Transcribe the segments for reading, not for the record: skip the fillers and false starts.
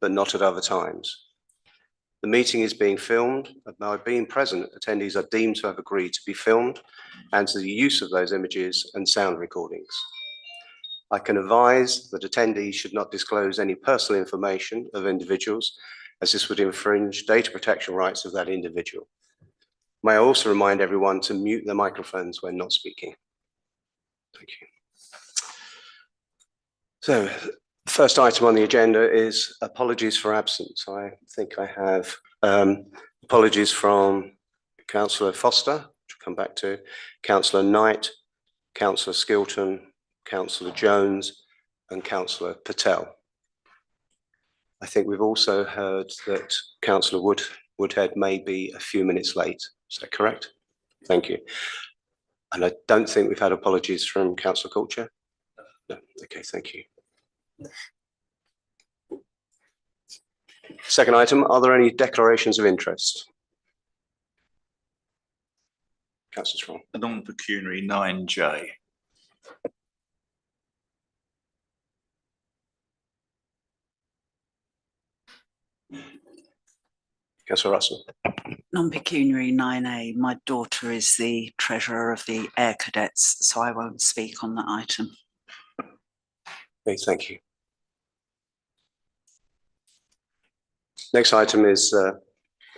but not at other times. The meeting is being filmed, and by being present, attendees are deemed to have agreed to be filmed and to the use of those images and sound recordings. I can advise that attendees should not disclose any personal information of individuals, as this would infringe data protection rights of that individual. May I also remind everyone to mute their microphones when not speaking. Thank you. So, the first item on the agenda is apologies for absence. I think I have apologies from Councillor Foster, which we'll come back to, Councillor Knight, Councillor Skilton, Councillor Jones, and Councillor Patel. I think we've also heard that Councillor Woodhead may be a few minutes late. Is that correct? Thank you. And I don't think we've had apologies from Councillor Coulter. No. Okay, thank you. Second item, are there any declarations of interest? Councillor Strong. The non-pecuniary 9J. Councillor Russell. Non-pecuniary 9A. My daughter is the treasurer of the Air Cadets, so I won't speak on that item. Okay, thank you. Next item is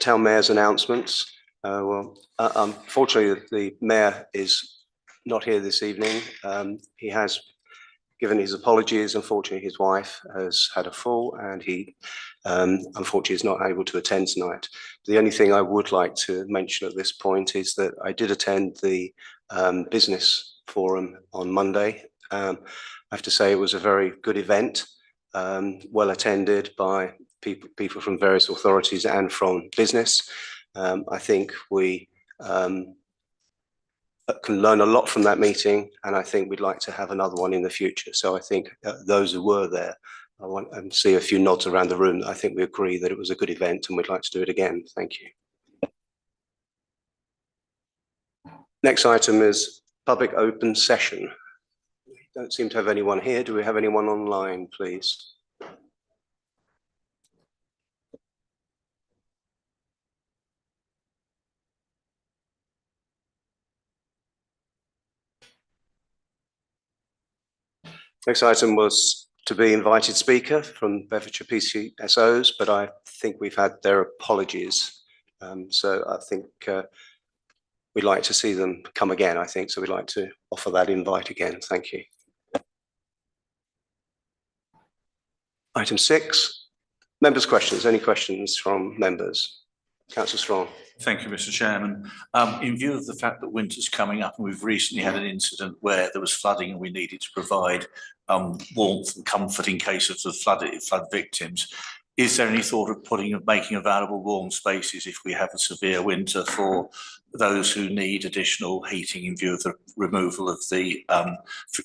Town Mayor's announcements. Unfortunately, the Mayor is not here this evening. He has given his apologies. Unfortunately, his wife has had a fall and he unfortunately is not able to attend tonight. The only thing I would like to mention at this point is that I did attend the business forum on Monday. I have to say it was a very good event, well attended by people from various authorities and from business. I think we can learn a lot from that meeting, and I think we'd like to have another one in the future. So I think those who were there, I want to see a few nods around the room. I think we agree that it was a good event and we'd like to do it again. Thank you. Next item is public open session. We don't seem to have anyone here. Do we have anyone online, please? Next item was to be invited speaker from Bedfordshire PCSOs, but I think we've had their apologies. So I think we'd like to see them come again, I think. So we'd like to offer that invite again. Thank you. Item 6, members' questions. Any questions from members? Councillor Strong. Thank you, Mr. Chairman. In view of the fact that winter's coming up and we've recently had an incident where there was flooding and we needed to provide warmth and comfort in case of the flood victims, is there any thought of making available warm spaces if we have a severe winter for those who need additional heating in view of the removal of the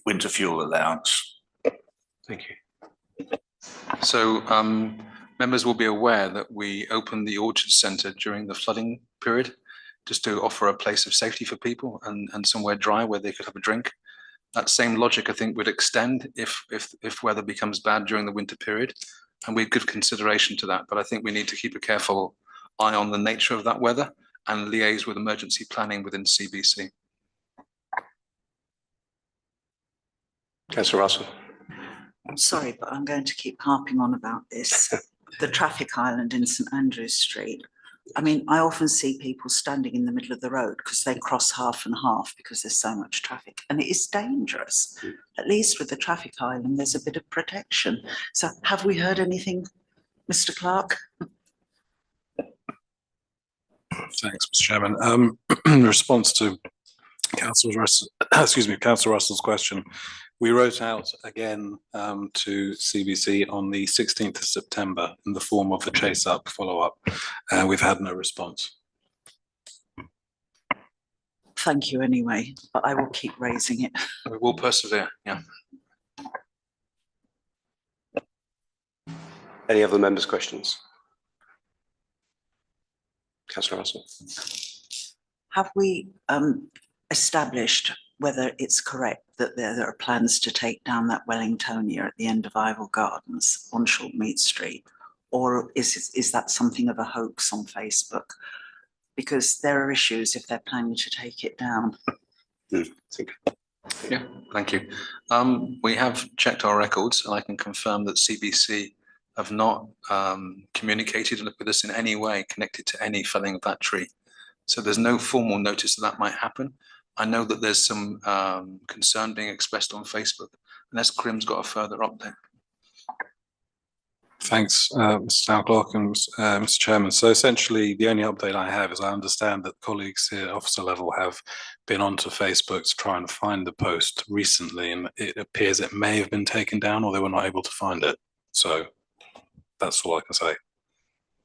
winter fuel allowance? Thank you. So members will be aware that we opened the Orchard Centre during the flooding period just to offer a place of safety for people and somewhere dry where they could have a drink. That same logic, I think, would extend if weather becomes bad during the winter period, and we'd give consideration to that. But I think we need to keep a careful eye on the nature of that weather and liaise with emergency planning within CBC. Councillor Russell. I'm sorry, but I'm going to keep harping on about this. The traffic island in St Andrews Street. I mean, I often see people standing in the middle of the road because they cross half and half because there's so much traffic, and it is dangerous. At least with the traffic island, there's a bit of protection. So have we heard anything, Mr. Clark? Thanks, Mr. Chairman. In response to Councillor Russell's question, we wrote out again to CBC on the 16th of September in the form of a chase-up follow-up, and we've had no response. Thank you anyway, but I will keep raising it. We will persevere, yeah. Any other members' questions? Councillor Russell. Have we established whether it's correct that there are plans to take down that Wellingtonia at the end of Ivor Gardens on Shortmead Street, or is that something of a hoax on Facebook? Because there are issues if they're planning to take it down. Yeah, thank you. We have checked our records and I can confirm that CBC have not communicated with us in any way connected to any felling of that tree. So there's no formal notice that might happen. I know that there's some concern being expressed on Facebook, unless Crim's got a further update. Thanks, Mr. Town Clerk and Mr. Chairman. So essentially, the only update I have is I understand that colleagues here at officer level have been onto Facebook to try and find the post recently, and it appears it may have been taken down or they were not able to find it. So that's all I can say.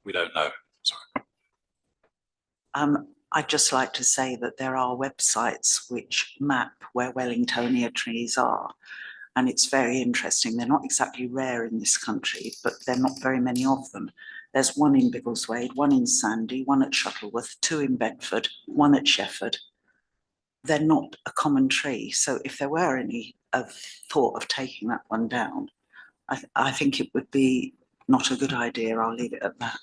We don't know. Sorry. I'd just like to say that there are websites which map where Wellingtonia trees are. And it's very interesting. They're not exactly rare in this country, but there are not very many of them. There's one in Biggleswade, one in Sandy, one at Shuttleworth, two in Bedford, one at Shefford. They're not a common tree. So if there were any thought of taking that one down, I think it would be not a good idea. I'll leave it at that.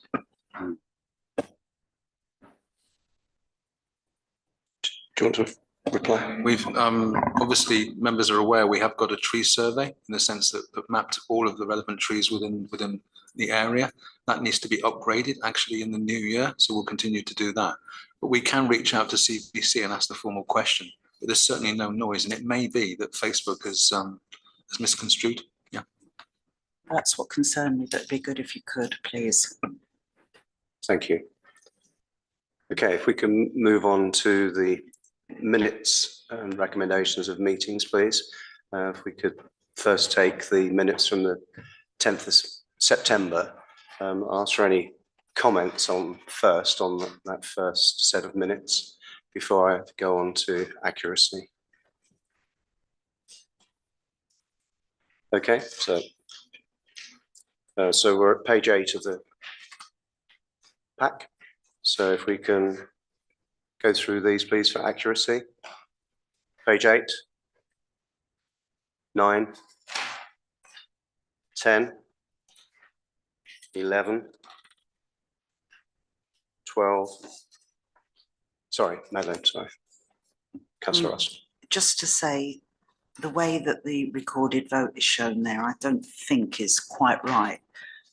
Do you want to reply? We've obviously members are aware we have got a tree survey in the sense that mapped all of the relevant trees within the area. That needs to be upgraded actually in the new year, so we'll continue to do that. But we can reach out to CBC and ask the formal question. But there's certainly no noise, and it may be that Facebook has misconstrued. Yeah, That's what concerned me. But it'd be good if you could, please. Thank you. Okay, if we can move on to the minutes and recommendations of meetings, please. If we could first take the minutes from the 10th of September. Ask for any comments on that first set of minutes before I go on to accuracy. Okay, so we're at page 8 of the pack. So if we can go through these, please, for accuracy. Page 8, 9, 10, 11, 12. Sorry, Madeline, sorry. Councillor Ross. Just to say, the way that the recorded vote is shown there, I don't think is quite right.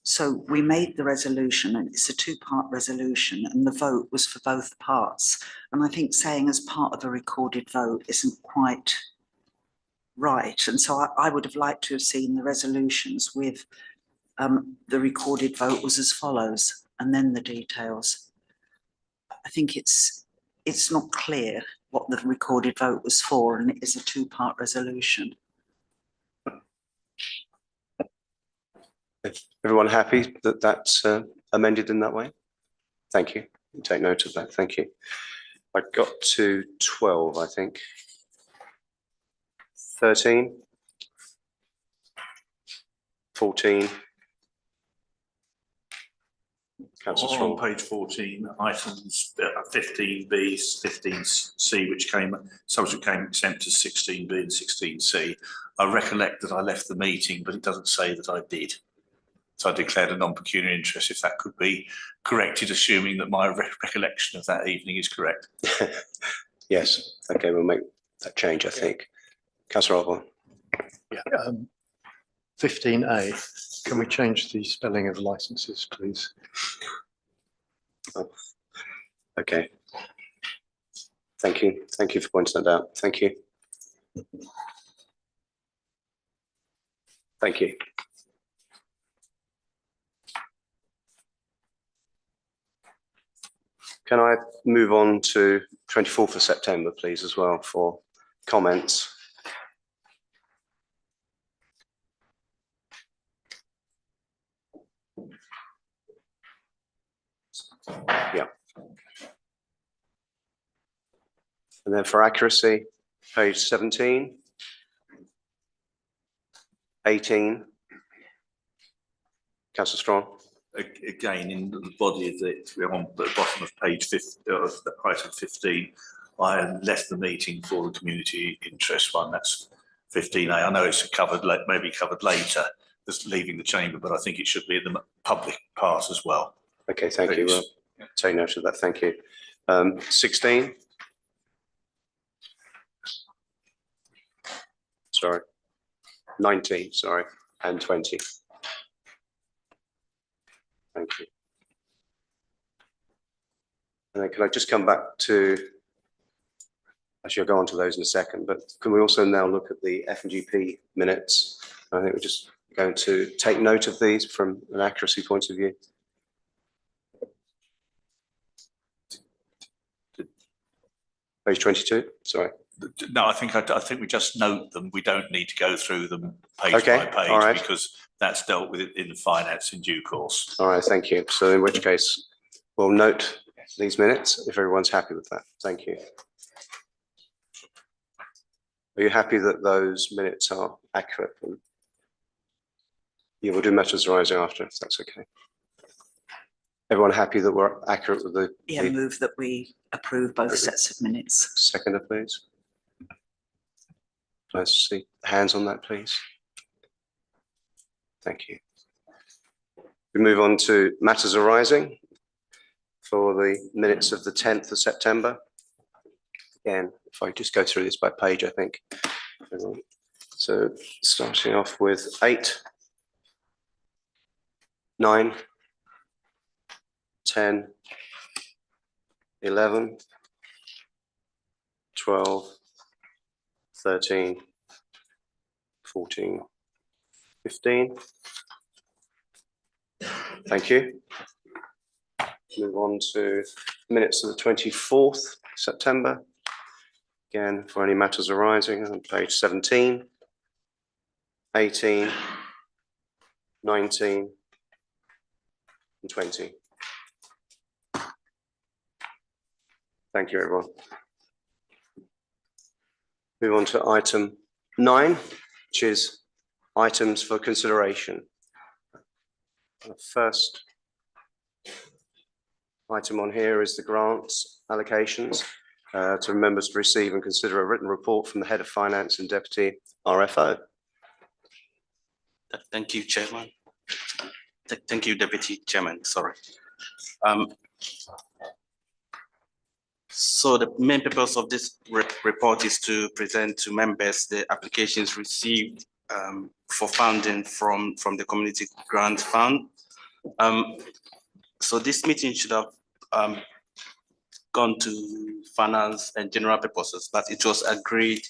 So we made the resolution, and it's a two-part resolution, and the vote was for both parts. And I think saying as part of a recorded vote isn't quite right. And so I would have liked to have seen the resolutions with the recorded vote was as follows, and then the details. I think it's not clear what the recorded vote was for, and it is a two-part resolution. Is everyone happy that that's amended in that way? Thank you. Take note of that. Thank you. I got to 12, I think. 13, 14. Councillor Strong. On page 14, items 15B, 15C, which came exempt as 16B and 16C. I recollect that I left the meeting, but it doesn't say that I did. So I declared a non-pecuniary interest, if that could be corrected, assuming that my recollection of that evening is correct. Yes, okay, we'll make that change, I think. Councillor Osborne. Yeah, 15A, can we change the spelling of licenses, please? Oh, okay. Thank you. Thank you for pointing that out. Thank you. Thank you. Can I move on to 24th of September, please, as well, for comments? Yeah. And then for accuracy, page 17, 18. Councillor Strong. Again, in the body of it, we're on the bottom of page 50, of item 15. I left the meeting for the community interest one. That's 15A. I know it's covered, maybe covered later, just leaving the chamber, but I think it should be in the public part as well. Okay, thank you. Please. Well, take note of that. Thank you. 16. Sorry. 19, sorry, and 20. Thank you. And then can I just come back to, actually I'll go on to those in a second, but can we also now look at the F&GP minutes? I think we're just going to take note of these from an accuracy point of view. Page 22, sorry. No, I think we just note them. We don't need to go through them page Okay, by page all right. because that's dealt with in the finance in due course. All right, thank you. So in which case, we'll note these minutes if everyone's happy with that. Thank you. Are you happy that those minutes are accurate? You will do matters arising after, if that's okay. Everyone happy that we're accurate with the Yeah, move that we approve both sets of minutes. seconder, please? Let's see hands on that, please. Thank you. We move on to matters arising for the minutes of the 10th of September. Again, if I just go through this by page, I think. So starting off with 8, 9, 10, 11, 12, 13, 14, 15. Thank you. Move on to minutes of the 24th September. Again, for any matters arising on page 17, 18, 19, and 20. Thank you, everyone. Move on to item 9, which is items for consideration. The first item on here is the grants allocations to members to receive and consider a written report from the Head of Finance and Deputy RFO. Thank you, Chairman. Thank you, Deputy Chairman, sorry. So the main purpose of this report is to present to members the applications received for funding from the Community Grant Fund. So this meeting should have gone to finance and general purposes, but it was agreed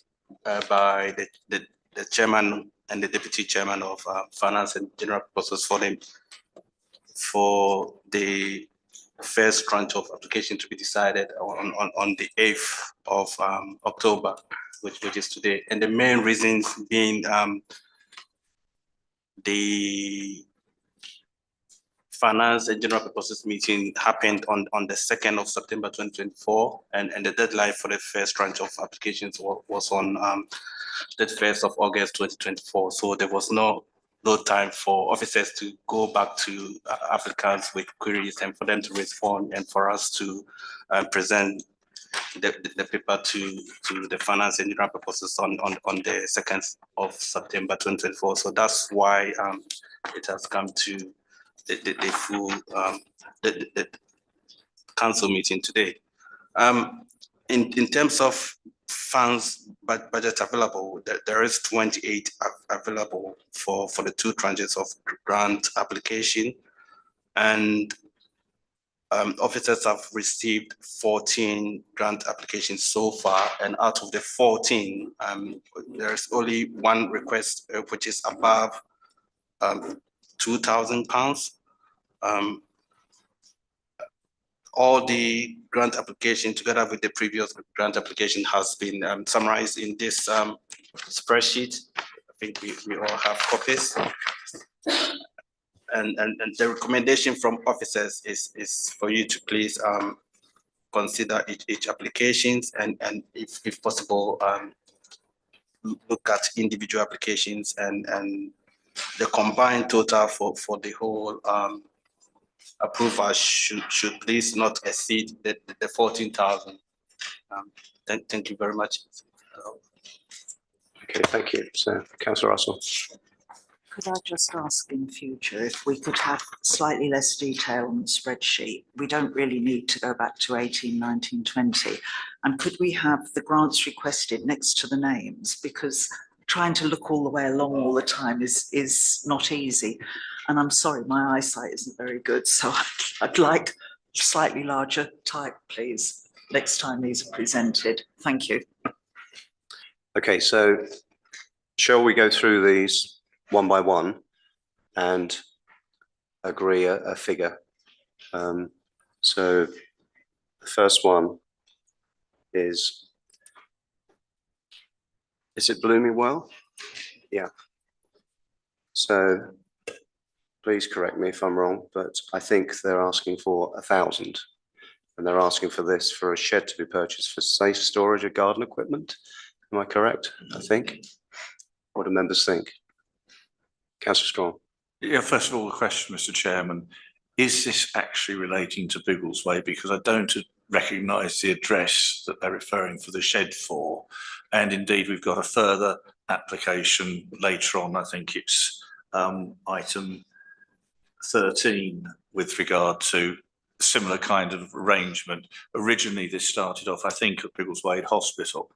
by the chairman and the deputy chairman of finance and general purposes for the first tranche of application to be decided on the 8th of October, which is today. And the main reasons being the finance and general purposes meeting happened on the 2nd of September 2024, and the deadline for the first tranche of applications was on the 1st of August 2024. So there was no time for officers to go back to applicants with queries and for them to respond and for us to present the paper to the finance and general purposes on the 2nd of September 2024. So that's why it has come to the full the council meeting today. In terms of funds budget available, there is 28 available for the 2 tranches of grant application, and officers have received 14 grant applications so far, and out of the 14, there's only 1 request which is above £2,000. All the grant application together with the previous grant application has been summarized in this spreadsheet. I think we all have copies. And the recommendation from officers is for you to please consider each applications and if possible look at individual applications and the combined total for the whole approval should please not exceed the 14,000. Thank you very much. Okay, thank you. So, Councillor Russell. Could I just ask in future if we could have slightly less detail on the spreadsheet? We don't really need to go back to 18, 19, 20. And could we have the grants requested next to the names? Because trying to look all the way along all the time is not easy. And I'm sorry, my eyesight isn't very good, so I'd like slightly larger type, please, next time these are presented. Thank you. Okay, so shall we go through these one by one and agree a figure? So the first one is it Blooming Well? Yeah. So please correct me if I'm wrong, but I think they're asking for 1,000. And they're asking for this for a shed to be purchased for safe storage of garden equipment. Am I correct? I think. What do members think? Councillor Strong. Yeah, first of all, the question, Mr. Chairman, is this actually relating to Biggleswade? Because I don't recognise the address that they're referring for the shed for. And indeed, we've got a further application later on. I think it's item 13 with regard to similar kind of arrangement. Originally, this started off, I think, at Biggleswade Hospital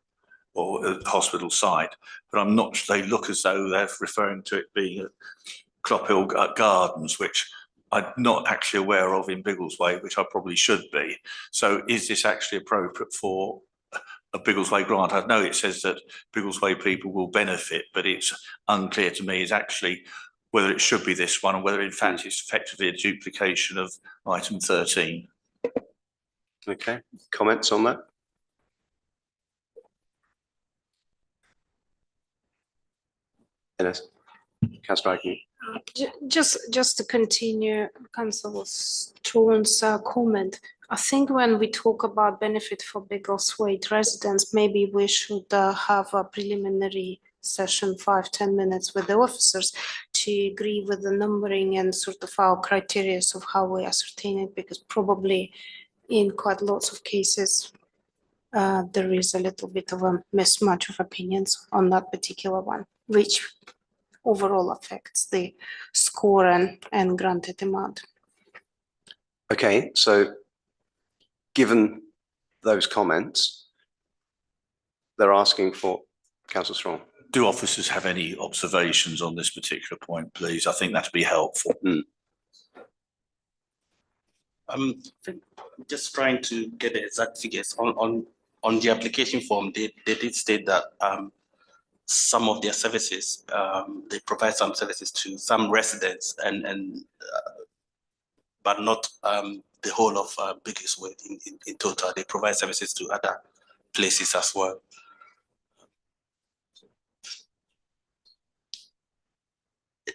or hospital site, but I'm not sure. They look as though they're referring to it being at Clophill Gardens, which I'm not actually aware of in Biggleswade, which I probably should be. So is this actually appropriate for a Biggleswade grant? I know it says that Biggleswade people will benefit, but it's unclear to me is actually whether it should be this one or whether in fact it's effectively a duplication of item 13. Okay, comments on that? Ines. Councillor Agnew. Just to continue Councillor Strawn's comment, I think when we talk about benefit for Biggleswade residents, maybe we should have a preliminary session, 5-10 minutes with the officers to agree with the numbering and sort of our criteria of how we ascertain it, because probably in quite lots of cases there is a little bit of a mismatch of opinions on that particular one, which overall affects the score and granted amount. Okay, so given those comments, they're asking for, Councillor Strong. Do officers have any observations on this particular point, please? I think that'd be helpful. I'm just trying to get the exact figures on the application form. They did state that some of their services, they provide some services to some residents and but not the whole of Biggleswade in total. They provide services to other places as well.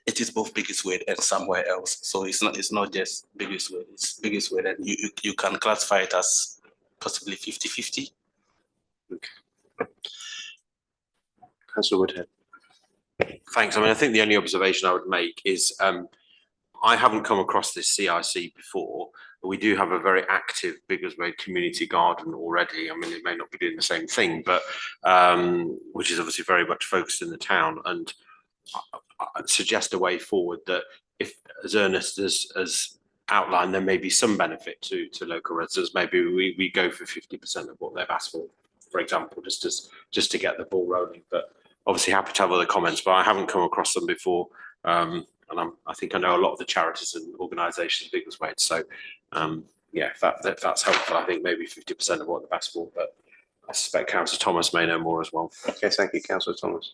It is both Biggleswade and somewhere else. So it's not just Biggleswade, it's Biggleswade, and you can classify it as possibly 50-50. Okay. Councillor Woodhead. Thanks. I mean, I think the only observation I would make is I haven't come across this CIC before, but we do have a very active Biggleswade community garden already. I mean, it may not be doing the same thing, but which is obviously very much focused in the town. And I'd suggest a way forward that if, as Ernest has outlined, there may be some benefit to local residents. Maybe we go for 50% of what they've asked for example, just to get the ball rolling. But obviously happy to have other comments, but I haven't come across them before. And I think I know a lot of the charities and organisations Biggleswade. So yeah, if that's helpful, I think maybe 50% of what they've asked for. But I suspect Councillor Thomas may know more as well. Okay, thank you, Councillor Thomas.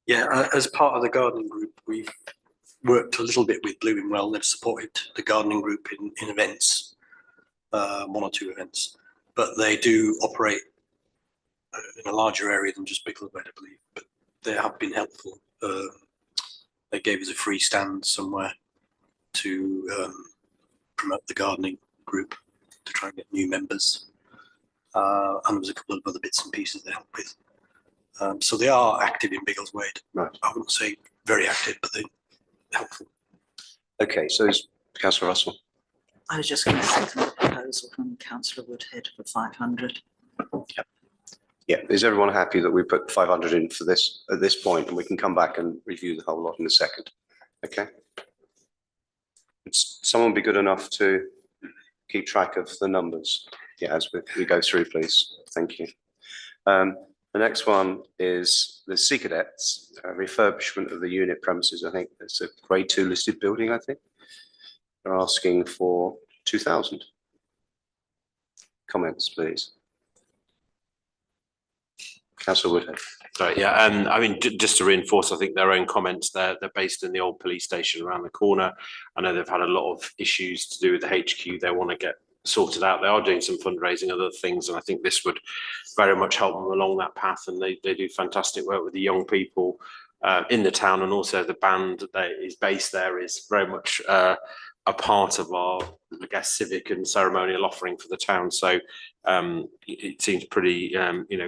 Yeah, as part of the gardening group, we've worked a little bit with Blooming Well. They've supported the gardening group in events, 1 or 2 events, but they do operate in a larger area than just Biggleswade, I believe. But they have been helpful. They gave us a free stand somewhere to promote the gardening group to try and get new members. And there was a couple of other bits and pieces they helped with. So they are active in Biggleswade. Right. I wouldn't say very active, but they're helpful. Okay, so is Councillor Russell. I was just going to second the proposal from Councillor Woodhead for 500. Yeah, is everyone happy that we put 500 in for this at this point, and we can come back and review the whole lot in a second? Okay. Would someone be good enough to keep track of the numbers? Yeah, as we go through, please. Thank you. The next one is the Sea Cadets refurbishment of the unit premises. I think it's a grade 2 listed building, I think. They're asking for 2,000. Comments, please. Councillor Woodhead. Sorry, yeah, I mean, just to reinforce, I think their own comments, they're based in the old police station around the corner. I know they've had a lot of issues to do with the HQ. They want to get sorted out. They are doing some fundraising, other things, and I think this would very much help them along that path. And they do fantastic work with the young people in the town, and also the band that is based there is very much a part of our, I guess, civic and ceremonial offering for the town. So it seems pretty,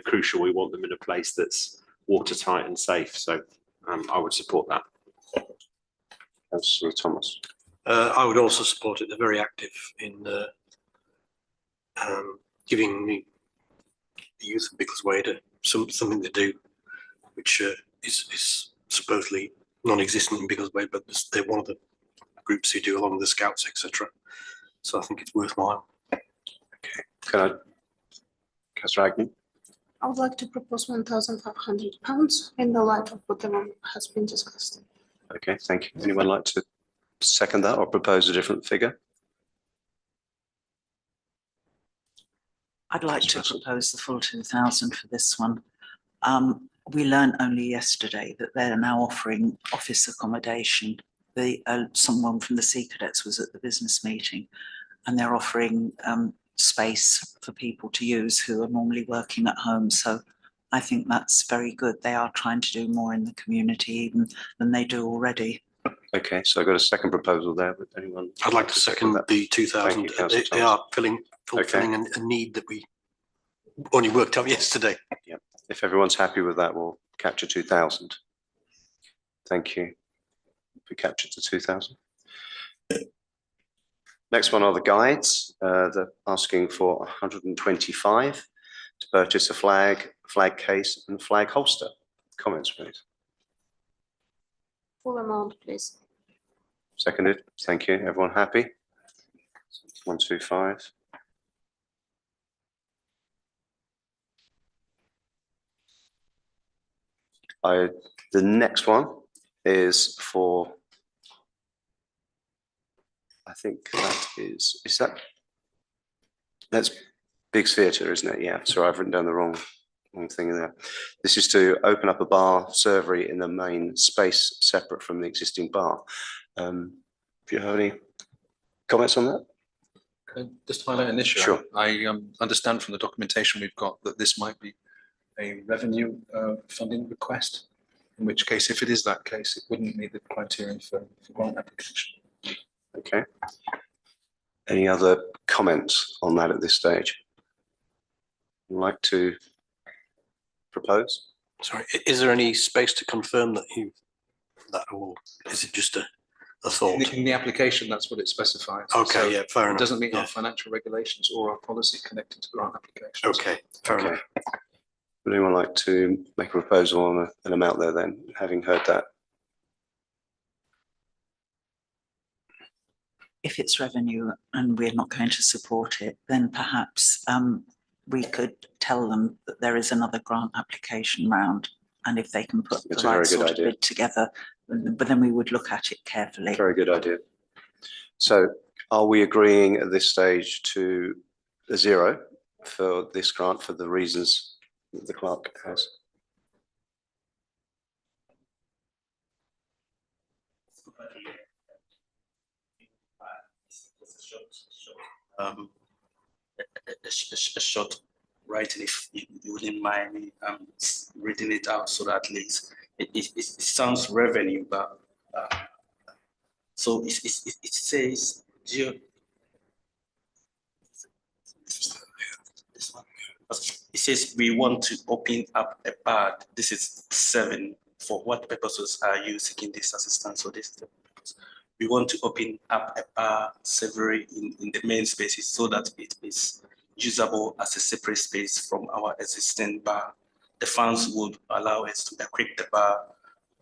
crucial. We want them in a place that's watertight and safe. So I would support that. Councillor Thomas. I would also support it. They're very active in giving the youth of Biggleswade something to do, which is supposedly non-existent in Biggleswade, but they're one of the groups who do along with the Scouts, etc. So I think it's worthwhile. Okay. Can I, Councillor Agnew? I would like to propose £1,500 in the light of whatever has been discussed. Okay, thank you. Anyone like to second that or propose a different figure? I'd like to propose the full 2,000 for this one. We learned only yesterday that they're now offering office accommodation. Someone from the Sea Cadets was at the business meeting, and they're offering space for people to use who are normally working at home. So I think that's very good. They are trying to do more in the community even than they do already. Okay, so I've got a second proposal there. Would anyone? I'd like to second the 2,000. They are fulfilling a need that we only worked out yesterday. Yeah, if everyone's happy with that, we'll capture 2,000. Thank you. We captured to 2,000. Next one are the guides. They're asking for 125 to purchase a flag case and flag holster. Comments, please. Full amount, please. Seconded. Thank you. Everyone happy? 125. The next one is for, I think that's Biggs Theatre, isn't it? Yeah, sorry, I've written down the wrong thing in there. This is to open up a bar servery in the main space separate from the existing bar. Do you have any comments on that? Just highlight an issue. Sure. I understand from the documentation we've got that this might be a revenue funding request, in which case, if it is that case, it wouldn't meet the criterion for grant application. Okay. Any other comments on that at this stage? Would like to propose? Sorry, is there any space to confirm that or is it just a thought? In the application, that's what it specifies. Okay, So yeah, fair enough. It doesn't meet Yeah. our financial regulations or our policy connected to grant applications. Okay, fair enough. Would anyone like to make a proposal on an amount there then, having heard that? If it's revenue and we're not going to support it, then perhaps we could tell them that there is another grant application round, and if they can put It's the a very right good sort of idea. bid together, but then we would look at it carefully. Very good idea. So are we agreeing at this stage to a 0 for this grant for the reasons that the clerk has? A short writing, if you wouldn't mind me reading it out, so that at least it sounds revenue, but so it says it says we want to open up a bar. This is 7. For what purposes are you seeking this assistance? So this is the purpose. We want to open up a bar several in the main spaces so that it is usable as a separate space from our existing bar. The funds would allow us to equip the bar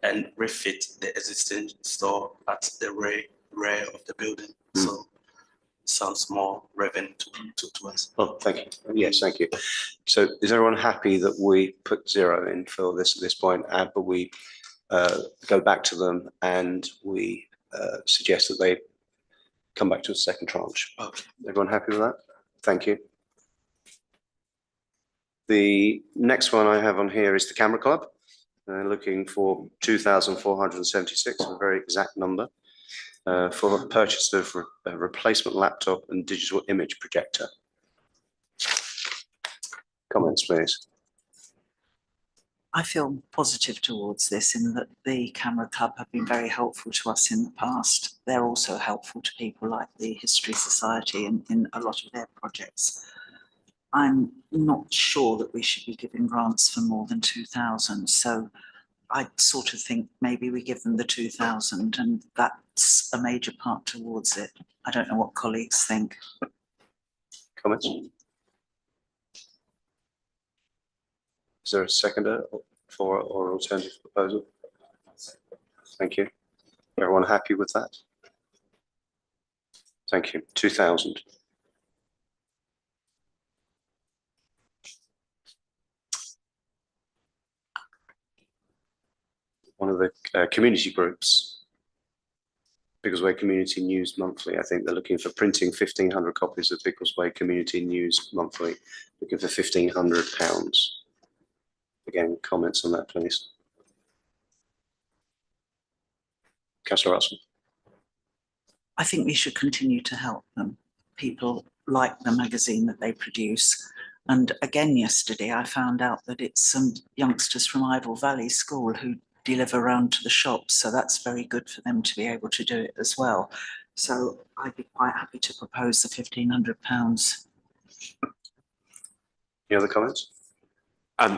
and refit the existing store at the rear of the building. So sounds more revenue to us. Oh, thank you. Yes, thank you. So is everyone happy that we put 0 in for this at this point, but we go back to them and we suggest that they come back to a second tranche? Okay. Everyone happy with that? Thank you. The next one I have on here is the Camera Club. Looking for 2,476, a very exact number, for the purchase of a replacement laptop and digital image projector. Comments, please. I feel positive towards this in that the Camera Club have been very helpful to us in the past. They're also helpful to people like the History Society in a lot of their projects. I'm not sure that we should be giving grants for more than 2,000. So I sort of think maybe we give them the 2,000 and that's a major part towards it. I don't know what colleagues think. Comments? Is there a seconder for or alternative proposal? Thank you. Everyone happy with that? Thank you. 2,000. One of the community groups, Biggleswade Community News Monthly. I think they're looking for printing 1,500 copies of Biggleswade Community News Monthly, looking for £1,500. Again, comments on that, please. Councillor Russell. I think we should continue to help them. People like the magazine that they produce. And again, yesterday, I found out that it's some youngsters from Ivor Valley School who deliver around to the shops. So that's very good for them to be able to do it as well. So I'd be quite happy to propose the £1,500. Any other comments?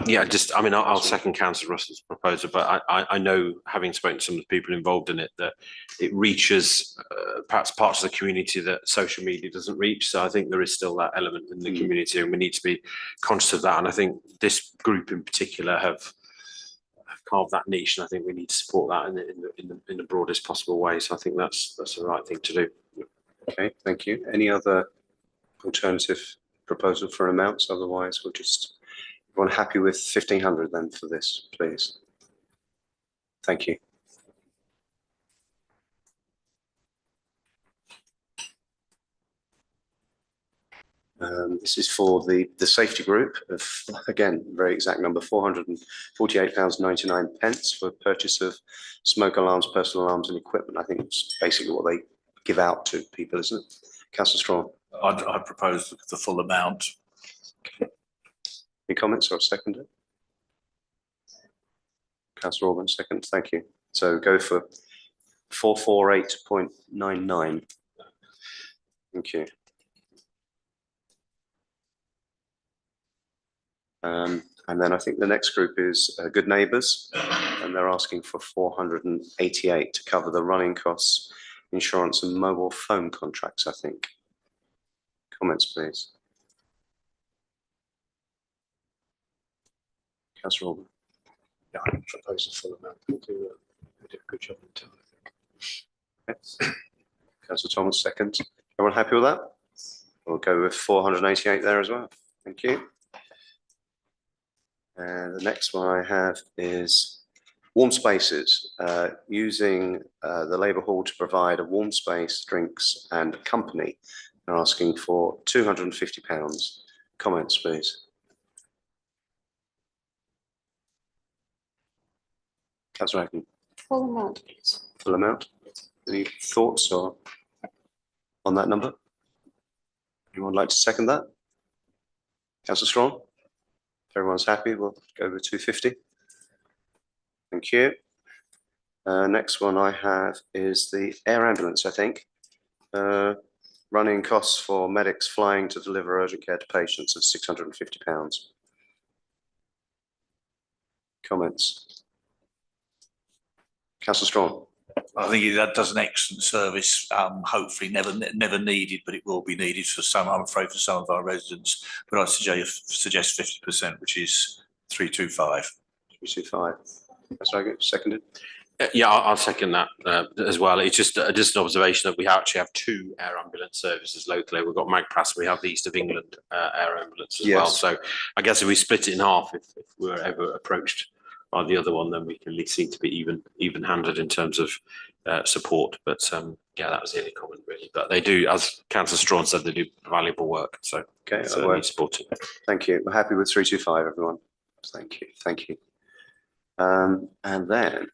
Yeah, I mean, I'll second Councillor Russell's proposal, but I know, having spoken to some of the people involved in it, that it reaches perhaps parts of the community that social media doesn't reach. So I think there is still that element in the community, and we need to be conscious of that. And I think this group in particular have carved that niche, and I think we need to support that in the broadest possible way. So I think that's the right thing to do. Okay, thank you. Any other alternative proposal for amounts? Otherwise, we'll just. Everyone happy with 1,500 then for this, please? Thank you. This is for the safety group of, again, very exact number, £448.99 for purchase of smoke alarms, personal alarms and equipment. I think it's basically what they give out to people, isn't it? Councillor Strong. I propose the full amount. Okay. Any comments or second? Councillor Orban, second. Thank you. So go for 448.99. Thank you. And then I think the next group is Good Neighbours, and they're asking for 488 to cover the running costs, insurance and mobile phone contracts, I think. Comments, please. Councillor Orban. Yeah, I propose a full amount. We do a good job in town, I think. Okay. Councillor Thomas, second. Everyone happy with that? We'll go with 488 there as well. Thank you. And the next one I have is warm spaces, using the Labour Hall to provide a warm space, drinks and company. They're asking for £250. Comments, please. Councillor Ackman. Full amount, please. Full amount. Any thoughts or on that number? Anyone like to second that? Councillor Strong? If everyone's happy, we'll go with 250. Thank you. Next one I have is the air ambulance, I think. Running costs for medics flying to deliver urgent care to patients of £650. Comments? Councillor Strong? I think that does an excellent service, hopefully never needed, but it will be needed for some, I'm afraid, for some of our residents. But I suggest 50%, which is 325. 325. That's very good. Seconded. Yeah, I'll second that as well. It's just an observation that we actually have two air ambulance services locally. We've got Magpras, we have the East of England air ambulance as well. Yes. So I guess if we split it in half, if we were ever approached by the other one, then we can at least seem to be even-handed in terms of support. But yeah, that was the only comment really. But they do, as Councillor Strawn said, they do valuable work. So Okay, certainly support it. thank you. We're happy with 325, everyone. Thank you. Thank you. And then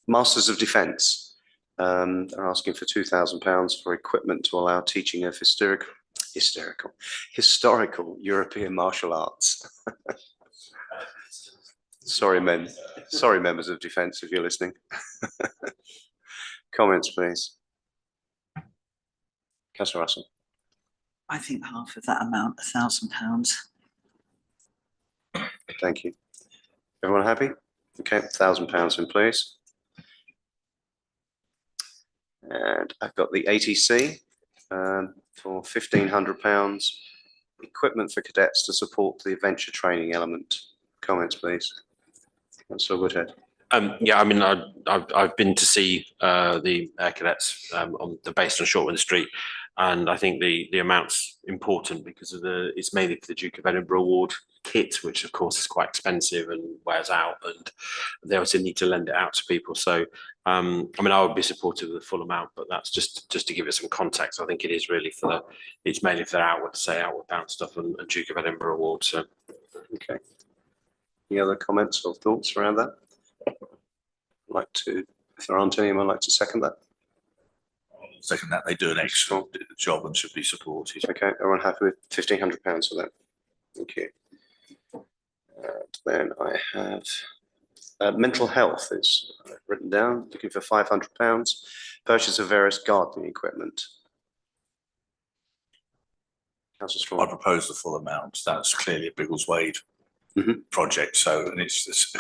Masters of Defence. They're asking for £2,000 for equipment to allow teaching of historical European martial arts. Sorry, members of Defence, if you're listening. Comments, please. Councillor Russell. I think half of that amount, £1,000. Thank you. Everyone happy? Okay, £1,000 in, please. And I've got the ATC for £1,500, equipment for cadets to support the adventure training element. Comments, please. Councillor Woodhead. Yeah, I mean, I've been to see the air cadets based on Shortland Street, and I think the amount's important because of it's mainly for the Duke of Edinburgh Award kit, which of course is quite expensive and wears out, and they also need to lend it out to people. So, I mean, I would be supportive of the full amount, but that's just to give it some context. I think it is really it's mainly for their outward bound stuff and Duke of Edinburgh Award. So, Okay. Any other comments or thoughts around that? If there aren't any, anyone like to second that? Second that, they do an excellent job and should be supported. Okay, everyone happy with £1,500 for that? Thank you. And then I have mental health is written down, looking for £500, purchase of various gardening equipment. Councillor I Strawn. propose the full amount. That's clearly a Biggleswade project. So, and it's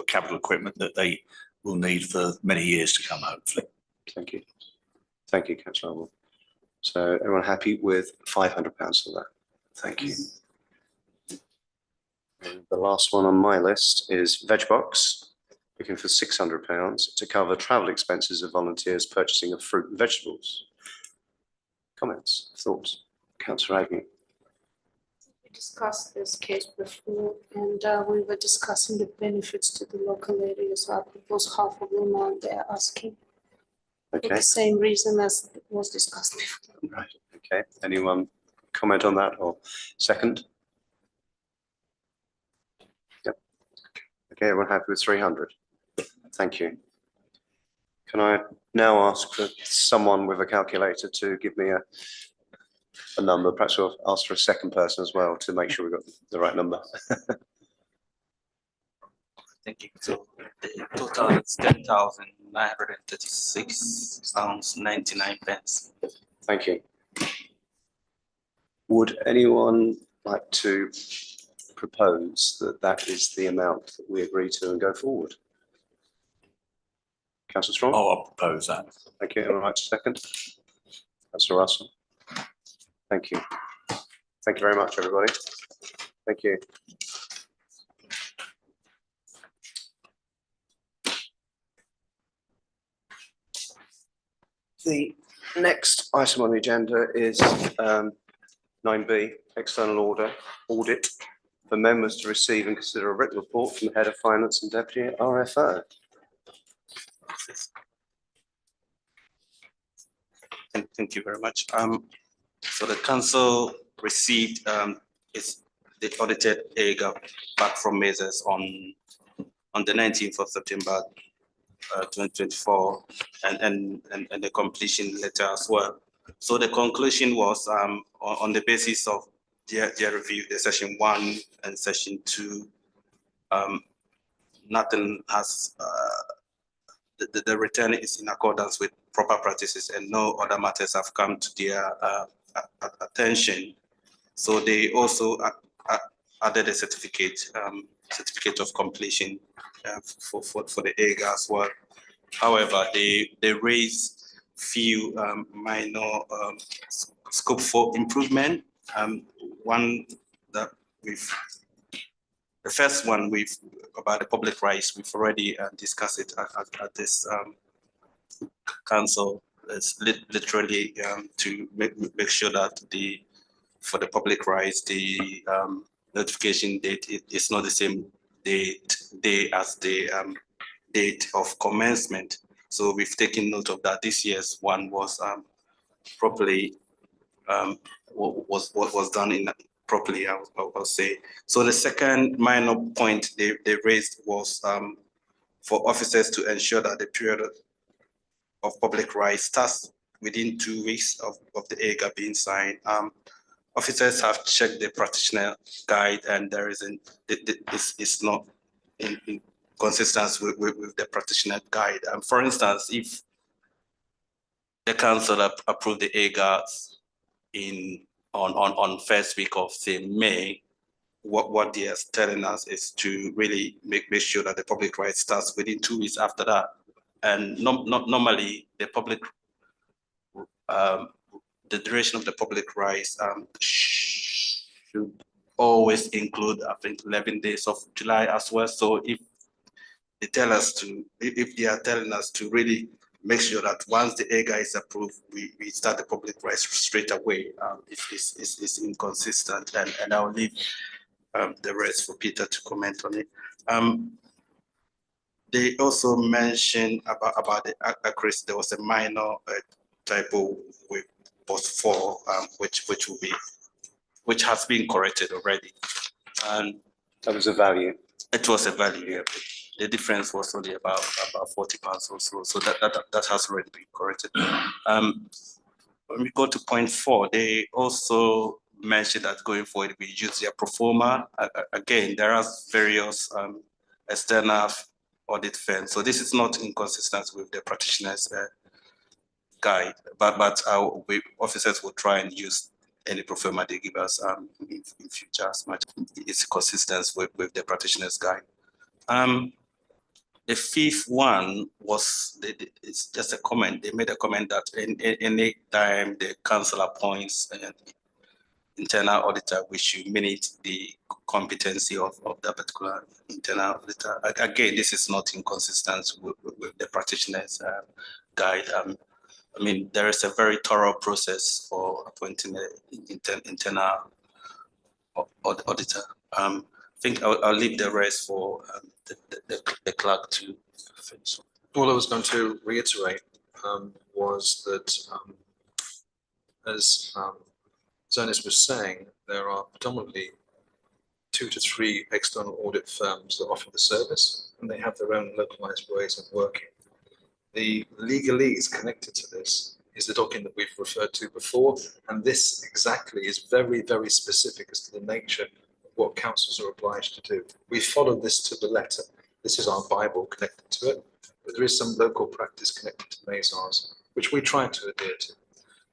capital equipment that they will need for many years to come, hopefully. Thank you. Thank you, Councillor Arnold. So everyone happy with £500 for that? Thank you. And the last one on my list is VegBox, looking for £600 to cover travel expenses of volunteers purchasing of fruit and vegetables. Comments, thoughts? Councillor Agnew. We discussed this case before, and we were discussing the benefits to the local area, so I propose half of the amount they're asking. For Okay. the same reason as was discussed before. Right. Okay. Anyone comment on that or second? Yep. Okay. Everyone happy with 300? Thank you. Can I now ask for someone with a calculator to give me a number? Perhaps we'll ask for a second person as well to make sure we've got the right number. Thank you. So the total is £10,936.99. Thank you. Would anyone like to propose that is the amount that we agree to and go forward? Councillor Strawn? Oh, I'll propose that. Thank you. All right, second. Councillor Russell? Thank you. Thank you very much, everybody. Thank you. The next item on the agenda is 9B, external audit for members to receive and consider a written report from the Head of Finance and Deputy RFO. Thank you very much. So the council received the audited AGAP back from Mazes on the 19th of September 2024 and the completion letter as well. So the conclusion was on the basis of their review, the session 1 and session 2, nothing has the return is in accordance with proper practices and no other matters have come to their attention. So they also added a certificate certificate of completion for the AGA as well. However, they raise few minor scope for improvement. One that the first one about the public rights, we've already discussed it at this council. It's literally to make sure that for the public rights, the notification date is not the same day as the date of commencement. So we've taken note of that. This year's one was properly was done in properly, I'll say. So the second minor point they raised was for officers to ensure that the period of public rights starts within 2 weeks of the AGA being signed. Officers have checked the practitioner guide, and there isn't. It's not in consistency with the practitioner guide. For instance, if the council approved the AGAs on first week of say May, what they are telling us is to really make sure that the public right starts within 2 weeks after that. And normally the public the duration of the public rights should always include, I think, 11 days of July as well. So if they tell us if they are telling us to really make sure that once the AGA is approved, we start the public rights straight away, it's inconsistent, and I'll leave the rest for Peter to comment on it. They also mentioned about the accuracy. There was a minor typo with post 4, which has been corrected already, and that was a value. It was a value. Yeah. The difference was only about £40 or so. So that has already been corrected. When we go to point 4, they also mentioned that going forward we use their pro forma. Again, there are various external audit firms, so this is not inconsistent with the practitioners' guide. But officers will try and use any pro forma they give us in future as much it's consistent with the practitioners' guide. The fifth one was it's just a comment. They made a comment that any time the council appoints an internal auditor, we should minute the competency of that particular internal auditor. Again, this is not inconsistent with the practitioners' guide. I mean, there is a very thorough process for appointing an internal auditor. I think I'll leave the rest for the clerk to finish. All I was going to reiterate was that, as Zonis was saying, there are predominantly 2 to 3 external audit firms that offer the service, and they have their own localized ways of working. The legalese connected to this is the document that we've referred to before, and this exactly is very, very specific as to the nature of what councils are obliged to do. We follow this to the letter. This is our Bible connected to it, but there is some local practice connected to Mazars, which we try to adhere to.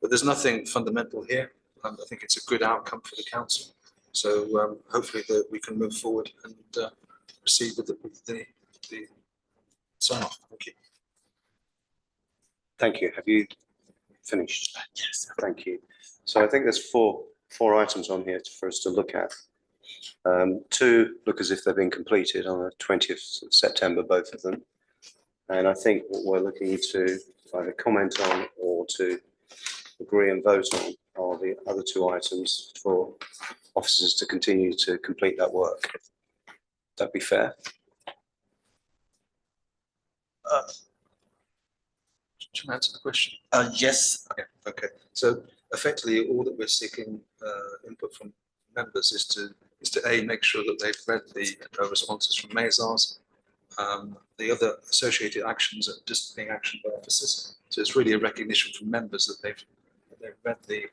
But there's nothing fundamental here. I think it's a good outcome for the council. So hopefully that we can move forward and proceed with the sign off. Thank you. Thank you. Have you finished? Yes. Thank you. So I think there's four items on here for us to look at. 2 look as if they've been completed on the 20th of September, both of them. And I think what we're looking to either comment on or to agree and vote on are the other 2 items for officers to continue to complete that work. Would that be fair? Should I answer the question? Yes. Okay. So effectively, all that we're seeking input from members is to A, make sure that they've read the responses from Mazars, the other associated actions are disciplining action by officers. So it's really a recognition from members that they've read the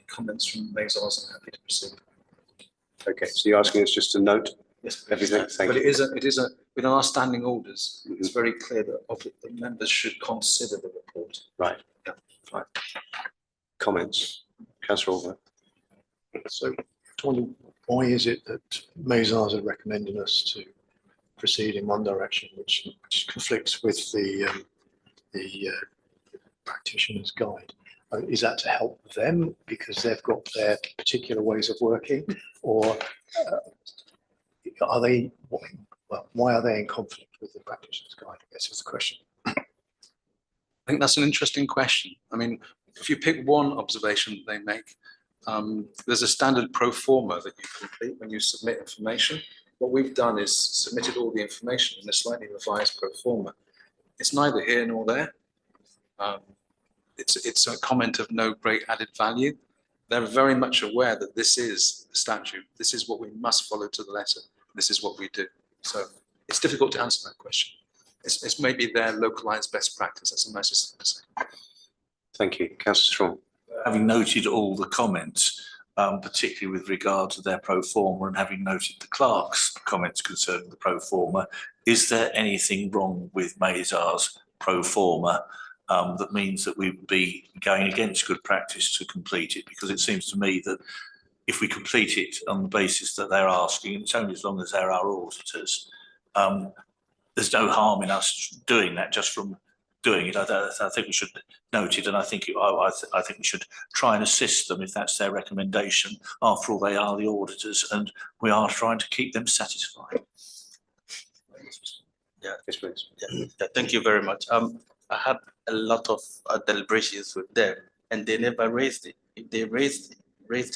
comments from Mazars and happy to proceed. Okay, so you're asking us just to note everything. Thank But you. it is a within our standing orders, it's very clear that the members should consider the report. Right. Yeah. Right. Comments, Councillor Alder. So, Tony, why is it that Mazars are recommending us to proceed in one direction, which conflicts with the practitioner's guide. Is that to help them because they've got their particular ways of working, or are they? Well, why are they in conflict with the practitioner's guide? I guess is the question. I think that's an interesting question. I mean, if you pick one observation they make, there's a standard pro forma that you complete when you submit information. What we've done is submitted all the information in a slightly revised pro forma. It's neither here nor there. It's a comment of no great added value. They're very much aware that this is the statute. This is what we must follow to the letter. This is what we do. So it's difficult to answer that question. It's maybe their localized best practice. That's the nicest thing to say. Thank you. Councillor Strong. Having noted all the comments, particularly with regard to their pro forma, and having noted the clerk's comments concerning the pro forma, is there anything wrong with Mazars' pro forma that means that we would be going against good practice to complete it? Because it seems to me that if we complete it on the basis that they're asking, and it's only as long as they're our auditors, there's no harm in us doing that just from doing it. I think we should note it, and I think we should try and assist them if that's their recommendation. After all, they are the auditors, and we are trying to keep them satisfied. Yeah, yes, please. Yeah, thank you very much. I had a lot of deliberations with them, and they never raised it. If they raised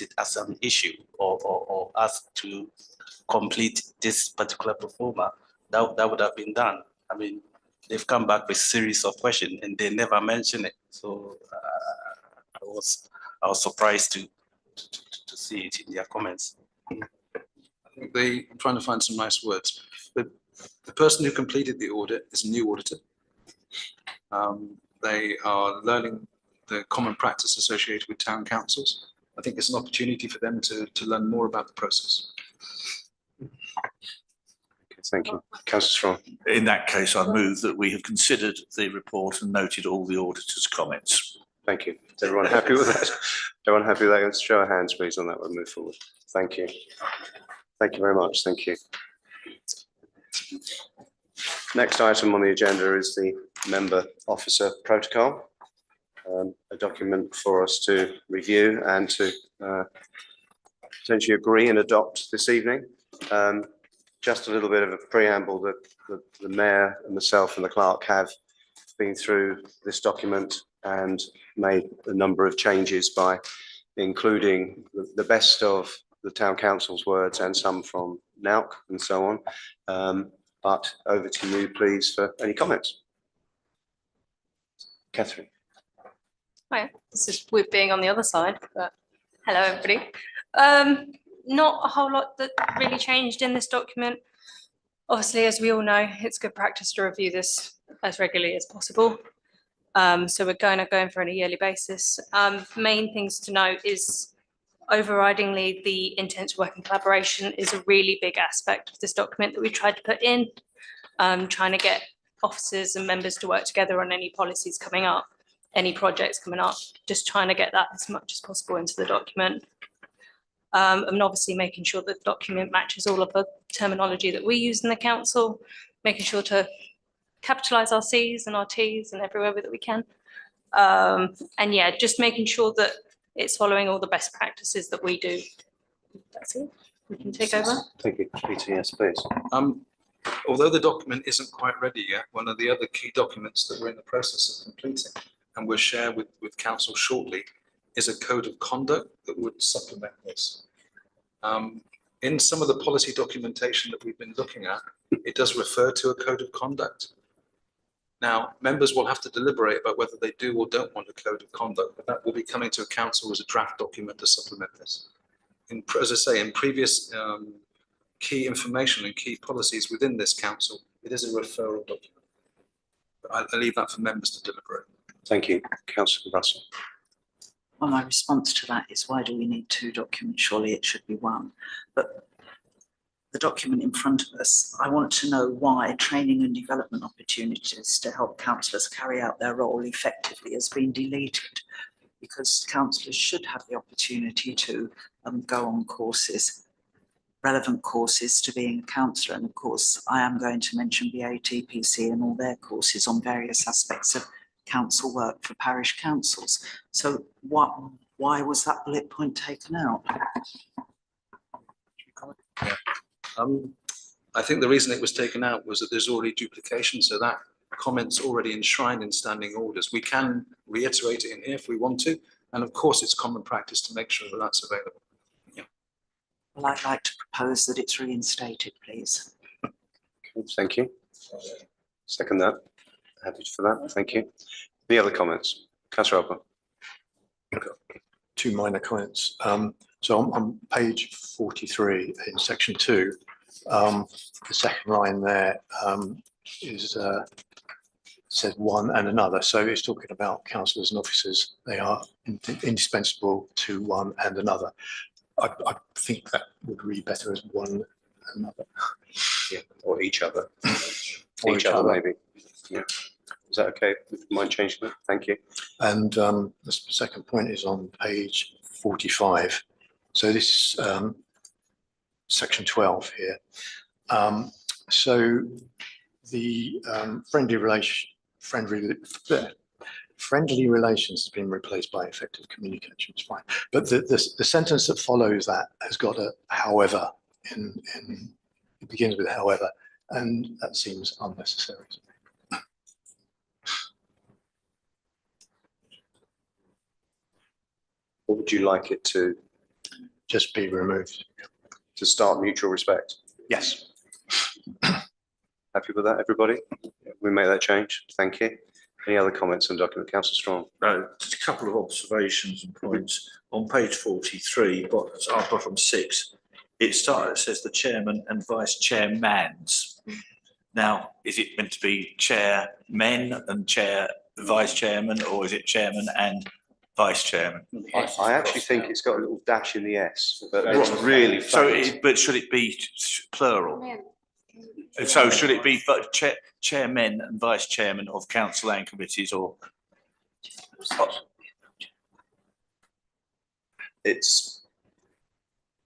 it as an issue or asked to complete this particular pro forma, that would have been done. I mean, they've come back with a series of questions and they never mention it. So I was surprised to see it in their comments. I think I'm trying to find some nice words. The person who completed the audit is a new auditor. They are learning the common practice associated with town councils. I think it's an opportunity for them to learn more about the process. Thank you. Councillor Strong. In that case, I move that we have considered the report and noted all the auditors' comments. Thank you. Is everyone happy with that? Everyone happy with that? Let's show of hands, please, on that one. Move forward. Thank you. Thank you very much. Thank you. Next item on the agenda is the member officer protocol, a document for us to review and to potentially agree and adopt this evening. Just a little bit of a preamble that the mayor and myself and the clerk have been through this document and made a number of changes by including the best of the town council's words and some from NAUC and so on. But over to you, please, for any comments. Catherine. Hi, this is with being on the other side, but hello, everybody. Not a whole lot that really changed in this document. Obviously, as we all know, it's good practice to review this as regularly as possible. So we're going for on a yearly basis. Main things to note is overridingly the intent to work in collaboration is a really big aspect of this document that we tried to put in, trying to get officers and members to work together on any policies coming up, any projects coming up, just trying to get that as much as possible into the document. And obviously making sure that the document matches all of the terminology that we use in the council, making sure to capitalise our C's and our T's and everywhere that we can. And yeah, just making sure that it's following all the best practices that we do. That's it. We can take over. Thank you. Peter, yes, please. Although the document isn't quite ready yet, one of the other key documents that we're in the process of completing and we'll share with council shortly is a code of conduct that would supplement this. In some of the policy documentation that we've been looking at, it does refer to a code of conduct. Now, members will have to deliberate about whether they do or don't want a code of conduct, but that will be coming to a council as a draft document to supplement this. As I say, in previous key information and key policies within this council, it is a referral document. But I leave that for members to deliberate. Thank you. Councillor Russell. Well, my response to that is, why do we need two documents? Surely it should be one. But the document in front of us, I want to know why training and development opportunities to help councillors carry out their role effectively has been deleted, because councillors should have the opportunity to go on courses. relevant courses to being a councillor. And of course, I am going to mention BATPC and all their courses on various aspects of council work for parish councils. So why was that bullet point taken out? I think the reason it was taken out was that there's already duplication, so that comment's already enshrined in standing orders. We can reiterate it in here if we want to, and of course it's common practice to make sure that that's available. Yeah. Well, I'd like to propose that it's reinstated, please. Okay, thank you. Second that. Happy for that. Thank you. The other comments? Councillor Alba. Two minor comments. So on page 43 in section 2, the second line there is says one and another. So it's talking about councillors and officers. They are indispensable to one and another. I think that would read better as one and another. Yeah, or each other. Or Each other, maybe. Yeah. Is that okay? Mind changing that? Thank you. And the second point is on page 45. So this section 12 here. So the friendly relations has been replaced by effective communication. It's fine, but the sentence that follows that has got a however it begins with however, and that seems unnecessary. What would you like it to Just be removed. start mutual respect? Yes. Happy with that, everybody? We make that change. Thank you. Any other comments on document? Councillor Strong. Just a couple of observations and points. On page 43, bottom 6, it says the chairman and vice chairmans. Now, is it meant to be chairmen and vice chairman, or is it chairman and vice chairman? I actually think it's got a little dash in the S, but it's really faint. But should it be plural? So should it be chairmen and vice chairman of council and committees, or?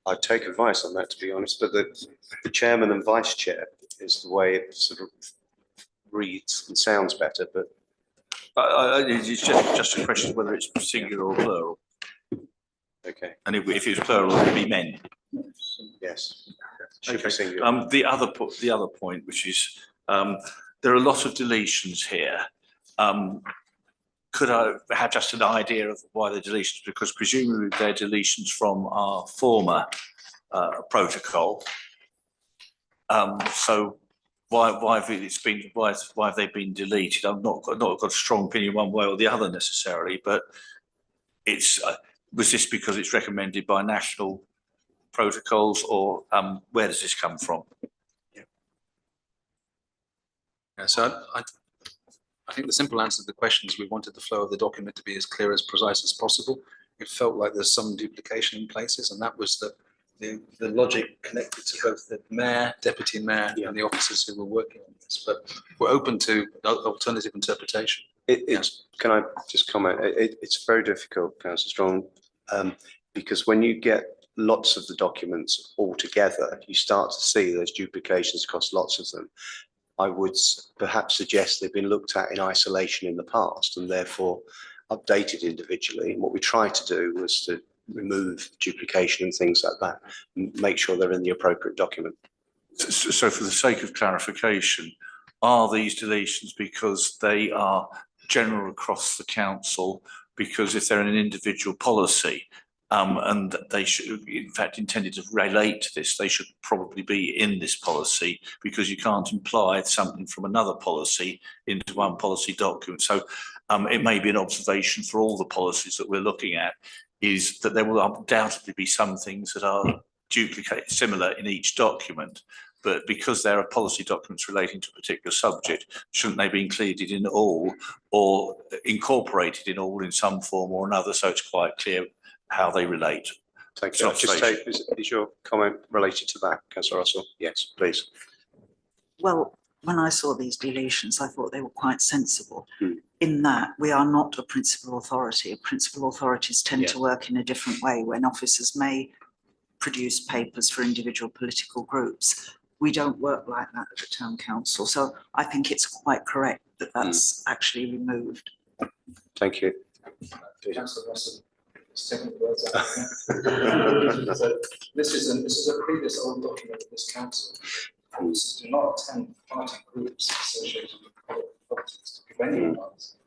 I'd take advice on that, to be honest, but the chairman and vice chair is the way it sort of reads and sounds better, but It's just a question of whether it's singular or plural. okay, And if it was plural, it would be men. yes. Should be Okay. singular. The other point, which is, there are a lot of deletions here. Could I have just an idea of why the deletions? Because presumably they're deletions from our former protocol. So why have they been deleted? I've not got a strong opinion one way or the other necessarily, but it's was this because it's recommended by national protocols, or where does this come from? Yeah, so I think the simple answer to the question is we wanted the flow of the document to be as clear, as precise as possible. It felt like there's some duplication in places, and that was the logic connected to both the mayor, deputy mayor, and the officers who were working on this. But we're open to alternative interpretation. Can I just comment? It's very difficult, Councillor Strong, because when you get lots of the documents all together, you start to see those duplications across lots of them. I would perhaps suggest they've been looked at in isolation in the past and therefore updated individually. And what we tried to do was to remove duplication and things like that, and make sure they're in the appropriate document. So for the sake of clarification, are these deletions because they are general across the council? Because if they're in an individual policy, and they should, in fact, intended to relate to this, they should probably be in this policy, because you can't imply something from another policy into one policy document. So it may be an observation for all the policies that we're looking at, is that there will undoubtedly be some things that are duplicated, similar in each document. But because there are policy documents relating to a particular subject, shouldn't they be included in all, or incorporated in all in some form or another, so it's quite clear how they relate? Thank you. Is your comment related to that, Councillor Russell? Yes, please. Well, when I saw these deletions, I thought they were quite sensible. In that we are not a principal authority. Principal authorities tend to work in a different way, when officers may produce papers for individual political groups. We don't work like that at the town council, so I think it's quite correct that that's actually removed. Thank you. Councillor Russell, second words out there. So this is a previous old document of this council. Councils do not attend party groups associated with politics to give any advice.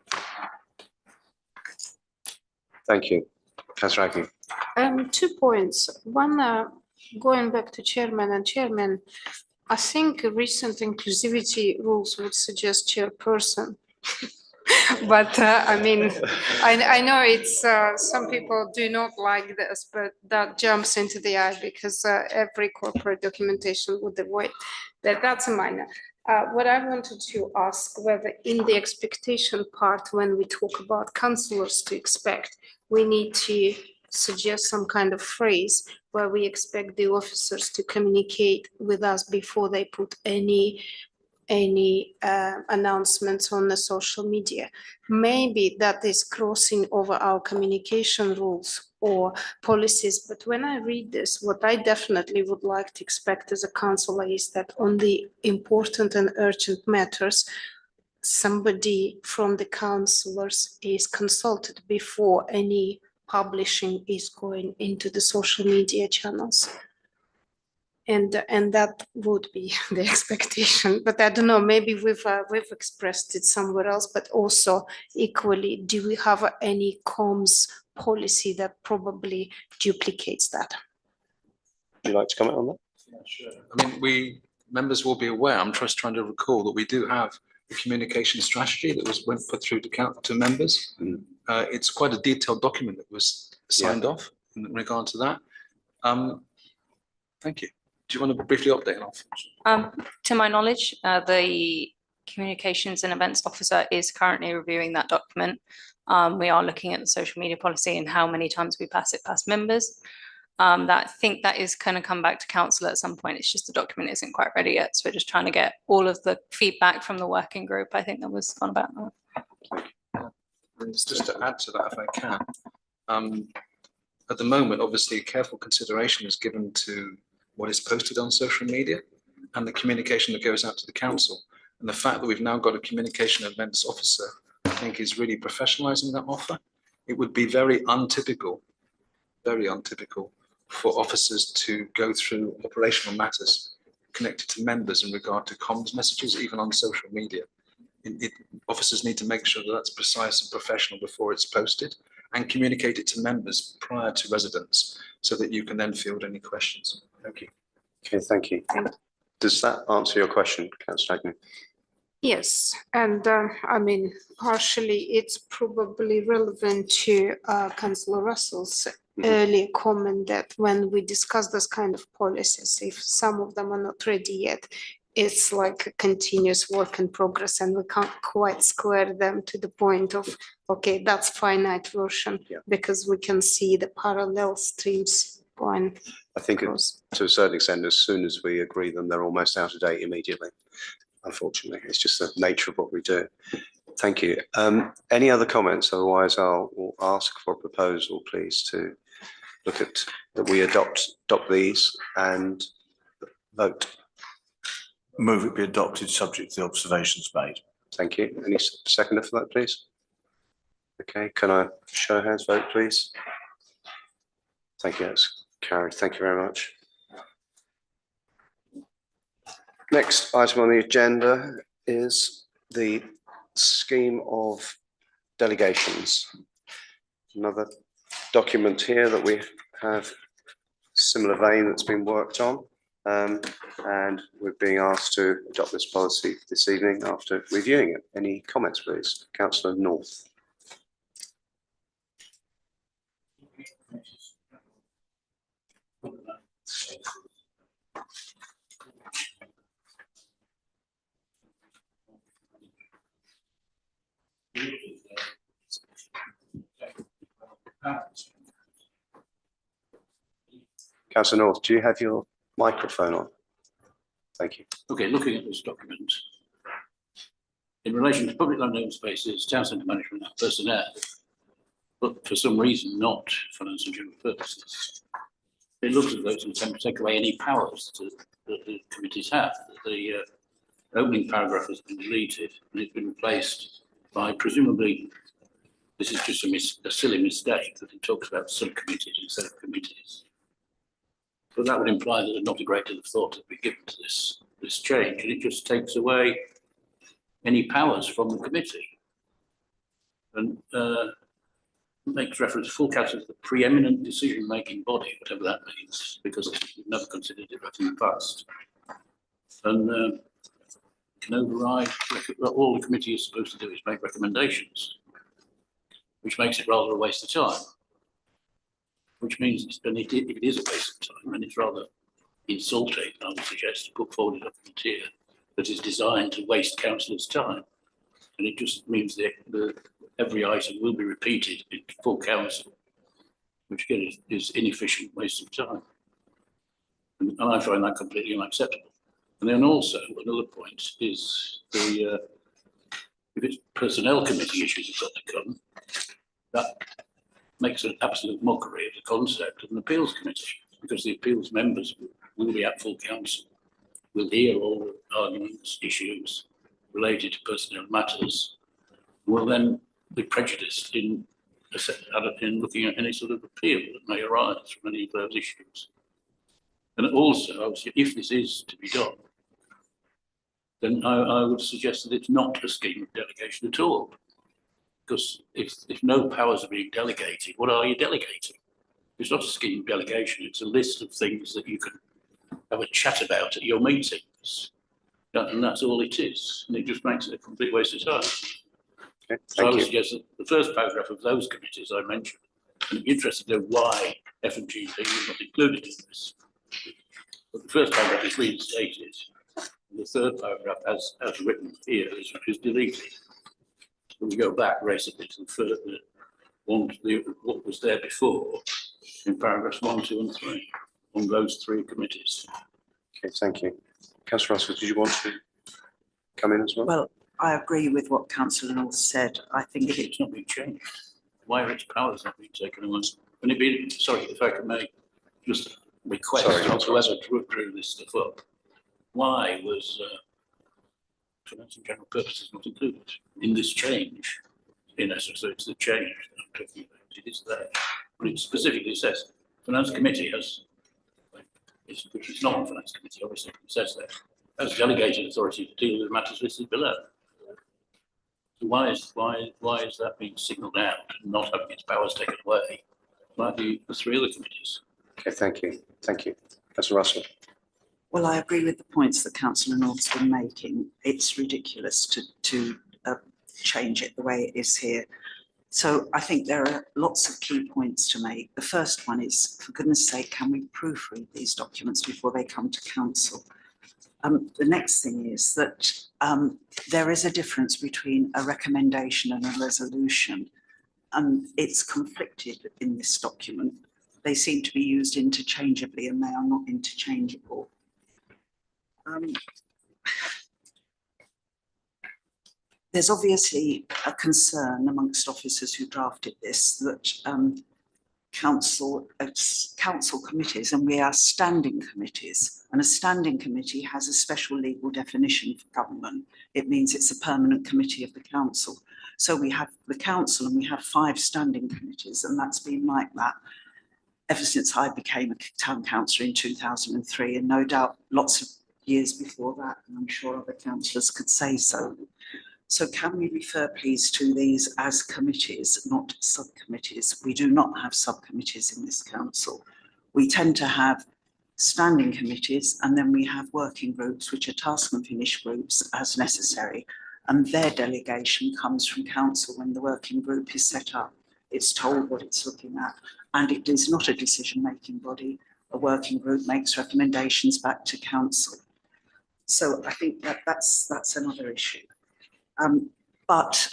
Thank you. Councillor Agnew. 2 points. One, going back to chairman, I think recent inclusivity rules would suggest chairperson. But I mean, I know it's some people do not like this, but that jumps into the eye because every corporate documentation would avoid that. That's a minor. What I wanted to ask whether in the expectation part, when we talk about councillors to expect, we need to suggest some kind of phrase where we expect the officers to communicate with us before they put any announcements on the social media. Maybe that is crossing over our communication rules or policies, but when I read this, what I definitely would like to expect as a councillor is that on the important and urgent matters, somebody from the councillors is consulted before any publishing is going into the social media channels. And that would be the expectation, but I don't know, maybe we've expressed it somewhere else, but also equally, do we have any comms policy that probably duplicates that? Would you like to comment on that? Yeah, sure. I mean, members will be aware, I'm just trying to recall that we do have a communication strategy that was put through to members. It's quite a detailed document that was signed off in regard to that. Thank you. Do you want to briefly update on? To my knowledge, the Communications and Events Officer is currently reviewing that document. We are looking at the social media policy and how many times we pass it past members. I think that is going to come back to council at some point. It's just the document isn't quite ready yet. So we're just trying to get all of the feedback from the working group. I think that was on about that. Just to add to that, if I can. At the moment, obviously, careful consideration is given to what is posted on social media and the communication that goes out to the council. And the fact that we've now got a communication events officer, I think is really professionalising that offer. It would be very untypical for officers to go through operational matters connected to members in regard to comms messages, even on social media. Officers need to make sure that that's precise and professional before it's posted and communicate it to members prior to residents so that you can then field any questions. Thank you. Okay, thank you. Does that answer your question, Councillor Agnew? Yes, and I mean, partially it's probably relevant to Councillor Russell's earlier comment that when we discuss this kind of policies, if some of them are not ready yet, it's like a continuous work in progress and we can't quite square them to the point of, okay, that's finite version, because we can see the parallel streams going. I think to a certain extent, as soon as we agree them, they're almost out of date immediately. Unfortunately, it's just the nature of what we do. Thank you. Any other comments? Otherwise, I'll ask for a proposal, please, to look at that we adopt these and vote. Move it be adopted subject to the observations made. Thank you. Any seconder for that, please? Okay, can I show hands vote, please? Thank you, that's carried. Thank you very much. Next item on the agenda is the scheme of delegations. Another document here that we have similar vein that's been worked on. And we're being asked to adopt this policy this evening after reviewing it. Any comments, please? Councillor North. Councillor North, do you have your microphone on? Thank you. Okay, looking at this document, in relation to public land open spaces, town centre management and personnel, but for some reason not finance and general purposes. it looks as though it's an attempt to take away any powers that the committees have. The opening paragraph has been deleted and it's been replaced by, presumably, this is just a silly mistake that it talks about subcommittees instead of committees. But that would imply that not a great deal of thought has been given to this change, and it just takes away any powers from the committee. And makes reference to full council as the preeminent decision-making body, whatever that means, because we've never considered it in the past. And can override, all the committee is supposed to do is make recommendations, which makes it rather a waste of time. Which means it is a waste of time, and it's rather insulting, I would suggest, to put forward a document here that is designed to waste councillors' time. And it just means that every item will be repeated in full council, which again is inefficient waste of time. And I find that completely unacceptable. And then also another point is if it's personnel committee issues have got to come, that makes an absolute mockery of the concept of an appeals committee, because the appeals members will be at full council, will hear all the arguments, issues related to personnel matters, will then be prejudiced in looking at any sort of appeal that may arise from any of those issues. And also, obviously, if this is to be done, then I would suggest that it's not a scheme of delegation at all. Because if no powers are being delegated, what are you delegating? It's not a scheme of delegation, it's a list of things that you can have a chat about at your meetings. And that's all it is. And it just makes it a complete waste of time. Okay, So I would thank you. suggest that the first paragraph of those committees I mentioned, and I'd be interested to know why F&G was not included in this. But the first paragraph is reinstated. And the third paragraph, as written here, is deleted. So we go back basically to what was there before in paragraphs 1, 2, and 3 on those three committees. Okay, thank you. Councillor Russell, did you want to come in as well? Well, I agree with what Councillor North said. I think It's not being changed. Why are its powers not being taken away? Can it be, sorry, if I can make just request of whoever drew this stuff up, why was finance and general purposes not included in this change? In essence, so it's the change that I'm talking about. It is there, but it specifically says finance committee has, it's not on finance committee, obviously, it says that, has delegated authority to deal with matters listed below. So why is that being signalled out and not having its powers taken away by the three other committees? Okay, thank you. Thank you. Councillor Russell. Well, I agree with the points that Councillor North's been making. It's ridiculous to change it the way it is here. So I think there are lots of key points to make. The first one is, for goodness sake, can we proofread these documents before they come to council? The next thing is that there is a difference between a recommendation and a resolution, and it's conflicted in this document. They seem to be used interchangeably and they are not interchangeable. There's obviously a concern amongst officers who drafted this that council committees, and we are standing committees, and a standing committee has a special legal definition for government. It means it's a permanent committee of the council. So we have the council and we have 5 standing committees, and that's been like that ever since I became a town councillor in 2003, and no doubt lots of years before that, and I'm sure other councillors could say so. So can we refer please to these as committees, not subcommittees? We do not have subcommittees in this council. We tend to have standing committees, and then we have working groups, which are task and finish groups as necessary. And their delegation comes from council when the working group is set up. It's told what it's looking at, and it is not a decision-making body. A working group makes recommendations back to council. So I think that that's another issue. But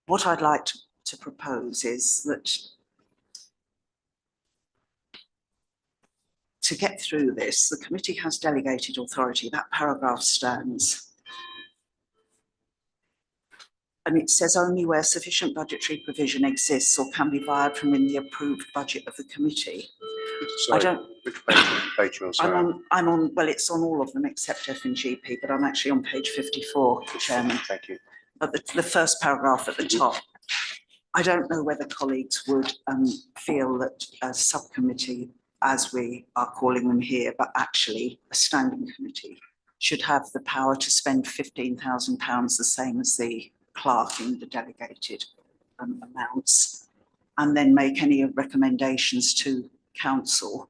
what I'd like to propose is that to get through this, the committee has delegated authority. That paragraph stands. And it says only where sufficient budgetary provision exists or can be borrowed from in the approved budget of the committee. I Sorry, don't, which page you're on, sorry? I'm on, well, it's on all of them except F and GP, but I'm actually on page 54, Chairman. Thank you. But the first paragraph at the top, I don't know whether colleagues would feel that a subcommittee, as we are calling them here, but actually a standing committee, should have the power to spend £15,000, the same as the clerk in the delegated amounts, and then make any recommendations to council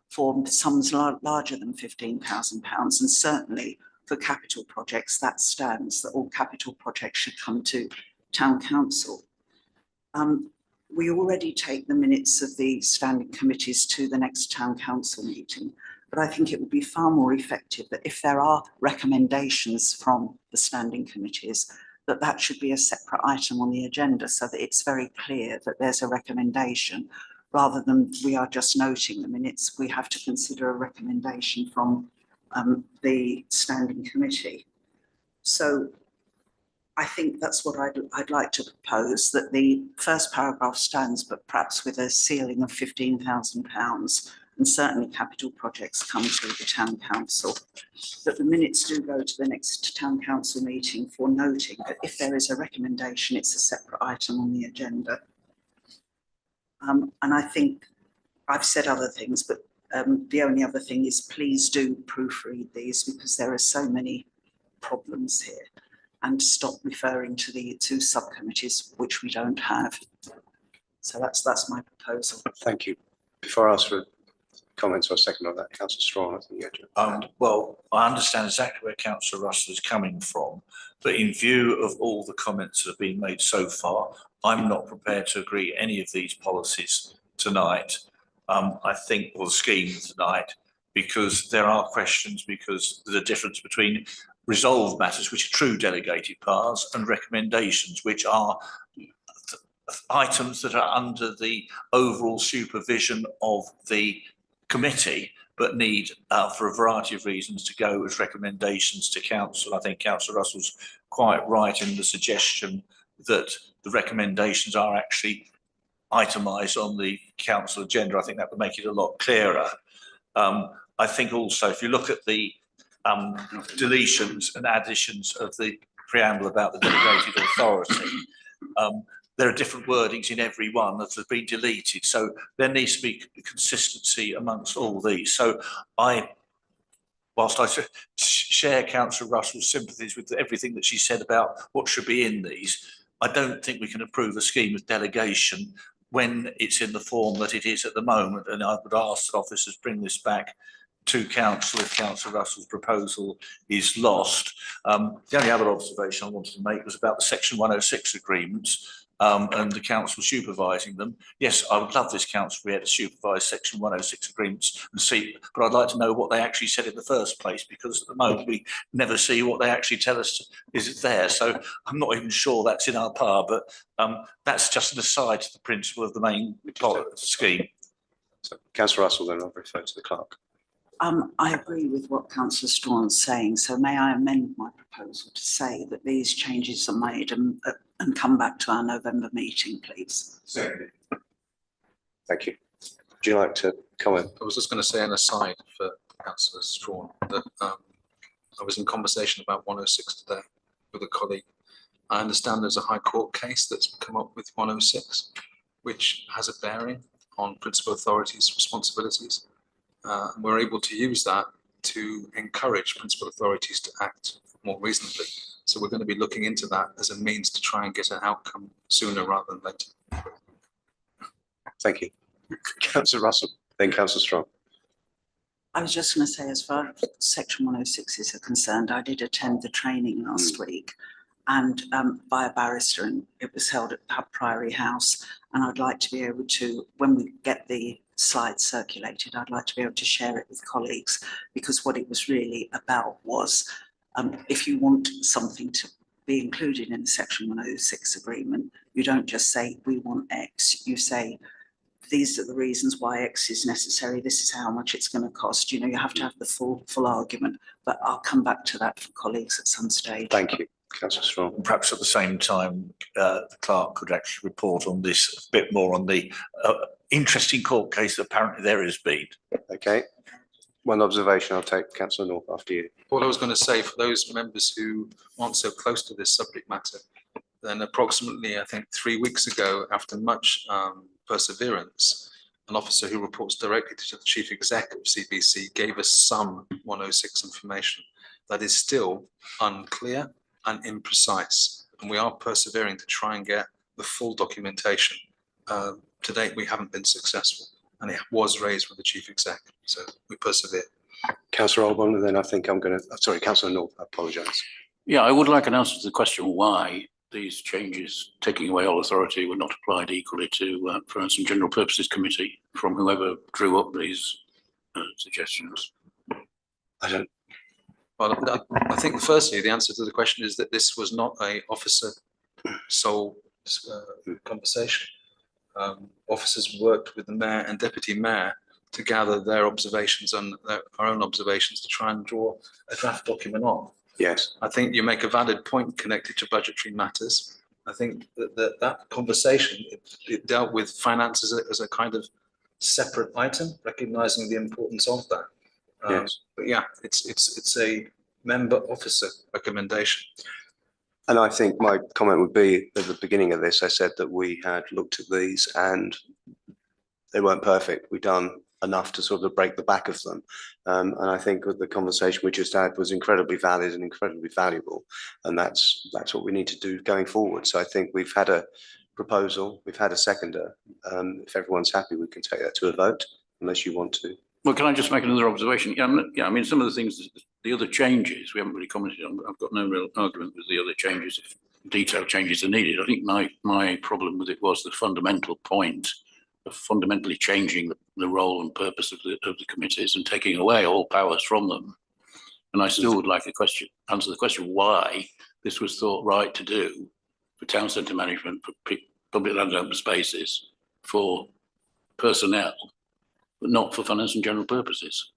for sums larger than £15,000. And certainly for capital projects, that stands, that all capital projects should come to town council. We already take the minutes of the standing committees to the next town council meeting, but I think it would be far more effective that if there are recommendations from the standing committees, that should be a separate item on the agenda so that it's very clear that there's a recommendation, rather than we are just noting the minutes. We have to consider a recommendation from the standing committee. So I think that's what I'd like to propose, that the first paragraph stands, but perhaps with a ceiling of £15,000, and certainly capital projects come to the town council, that the minutes do go to the next town council meeting for noting that if there is a recommendation, it's a separate item on the agenda. And I think I've said other things, but the only other thing is please do proofread these, because there are so many problems here, and stop referring to the two subcommittees, which we don't have. So that's my proposal. Thank you. Before I ask for comments or a second on that, Councillor Strawn, I think you had to. Well, I understand exactly where Councillor Russell is coming from, but in view of all the comments that have been made so far, I'm not prepared to agree any of these policies tonight. I think, or the scheme tonight, because there are questions, because there's a difference between resolved matters, which are true delegated powers, and recommendations, which are items that are under the overall supervision of the committee, but need, for a variety of reasons, to go as recommendations to council. I think Councillor Russell's quite right in the suggestion that the recommendations are actually itemised on the council agenda. I think that would make it a lot clearer. I think also, if you look at the deletions and additions of the preamble about the delegated authority, there are different wordings in every one that have been deleted. So there needs to be consistency amongst all these. So whilst I share Councillor Russell's sympathies with everything that she said about what should be in these, I don't think we can approve a scheme of delegation when it's in the form that it is at the moment. And I would ask that officers bring this back to council if Councillor Russell's proposal is lost. The only other observation I wanted to make was about the Section 106 agreements. And the council supervising them. Yes, I would love this council if we had to supervise Section 106 agreements and see, but I'd like to know what they actually said in the first place, because at the moment we never see what they actually tell us is there. So I'm not even sure that's in our power, but that's just an aside to the principle of the main scheme. So Councillor Russell, then I'll refer to the clerk. I agree with what Councillor Strawn's saying, so may I amend my proposal to say that these changes are made and come back to our November meeting, please. Second. Thank you. Would you like to comment? I was just going to say an aside for Councillor Strawn that I was in conversation about 106 today with a colleague. I understand there's a High Court case that's come up with 106, which has a bearing on principal authorities' responsibilities. We're able to use that to encourage principal authorities to act more reasonably. So we're going to be looking into that as a means to try and get an outcome sooner rather than later. Thank you. Councillor Russell, then Councillor Strong. I was just going to say, as far as Section 106 is concerned, I did attend the training last week, and by a barrister, and it was held at Pub Priory House. And I'd like to be able to, when we get the slides circulated, I'd like to be able to share it with colleagues, because what it was really about was, if you want something to be included in the Section 106 agreement, you don't just say, we want X, you say, these are the reasons why X is necessary, this is how much it's going to cost. You know, you have to have the full argument, but I'll come back to that for colleagues at some stage. Thank you. Councillor Strong. Perhaps at the same time, the clerk could actually report on this a bit more on the interesting court case that apparently there has been. Okay. One observation, I'll take Councillor North after you. All I was going to say, for those members who aren't so close to this subject matter, then approximately, I think, 3 weeks ago, after much perseverance, an officer who reports directly to the chief exec of CBC gave us some 106 information that is still unclear and imprecise. And we are persevering to try and get the full documentation. To date, we haven't been successful, and it was raised with the chief exec. So we persevere. Councillor Alban, and then I think I'm going to, sorry, Councillor North, I apologise. Yeah, I would like an answer to the question why these changes, taking away all authority, were not applied equally to Finance and General Purposes Committee from whoever drew up these suggestions. I don't. Well, I think firstly, the answer to the question is that this was not a officer sole conversation. Officers worked with the mayor and deputy mayor to gather their observations and our own observations to try and draw a draft document on. Yes. I think you make a valid point connected to budgetary matters. I think that conversation, it dealt with finance as a kind of separate item, recognising the importance of that. Yes. But yeah, it's a member officer recommendation. And I think my comment would be at the beginning of this, I said that we had looked at these and they weren't perfect. We'd done enough to sort of break the back of them. And I think the conversation we just had was incredibly valid and incredibly valuable. And that's what we need to do going forward. So I think we've had a proposal, we've had a seconder. If everyone's happy, we can take that to a vote, unless you want to. Well, can I just make another observation? Yeah, I mean, some of the things, the other changes, we haven't really commented on. I've got no real argument with the other changes if detailed changes are needed. I think my problem with it was the fundamental point of fundamentally changing the role and purpose of the committees and taking away all powers from them. And I still would like to answer the question why this was thought right to do for town centre management, for public land open spaces, for personnel, but not for finance and general purposes.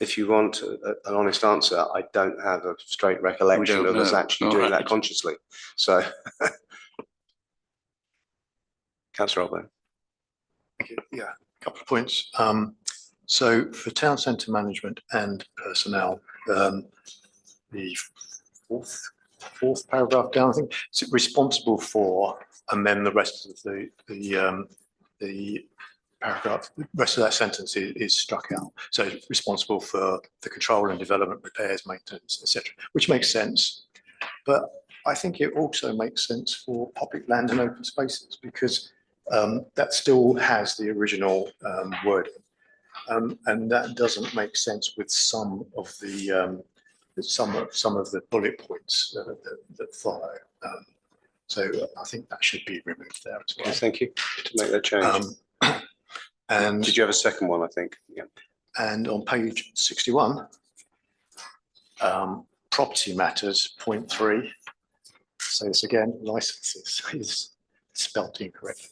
If you want an honest answer, I don't have a straight recollection of us actually doing that consciously. So, Councillor Alban. Thank you. Yeah, a couple of points. So for town centre management and personnel, the fourth paragraph down, I think, it's responsible for, and then the rest of the paragraph, the rest of that sentence is struck out. So it's responsible for the control and development, repairs, maintenance, etc., which makes sense. But I think it also makes sense for public land and open spaces, because that still has the original wording, and that doesn't make sense with some of the bullet points that follow. So I think that should be removed there as well. Okay, thank you to make that change. And did you have a second one? I think. Yeah. And on page 61, property matters, point 3. So this again, licenses is spelt incorrectly.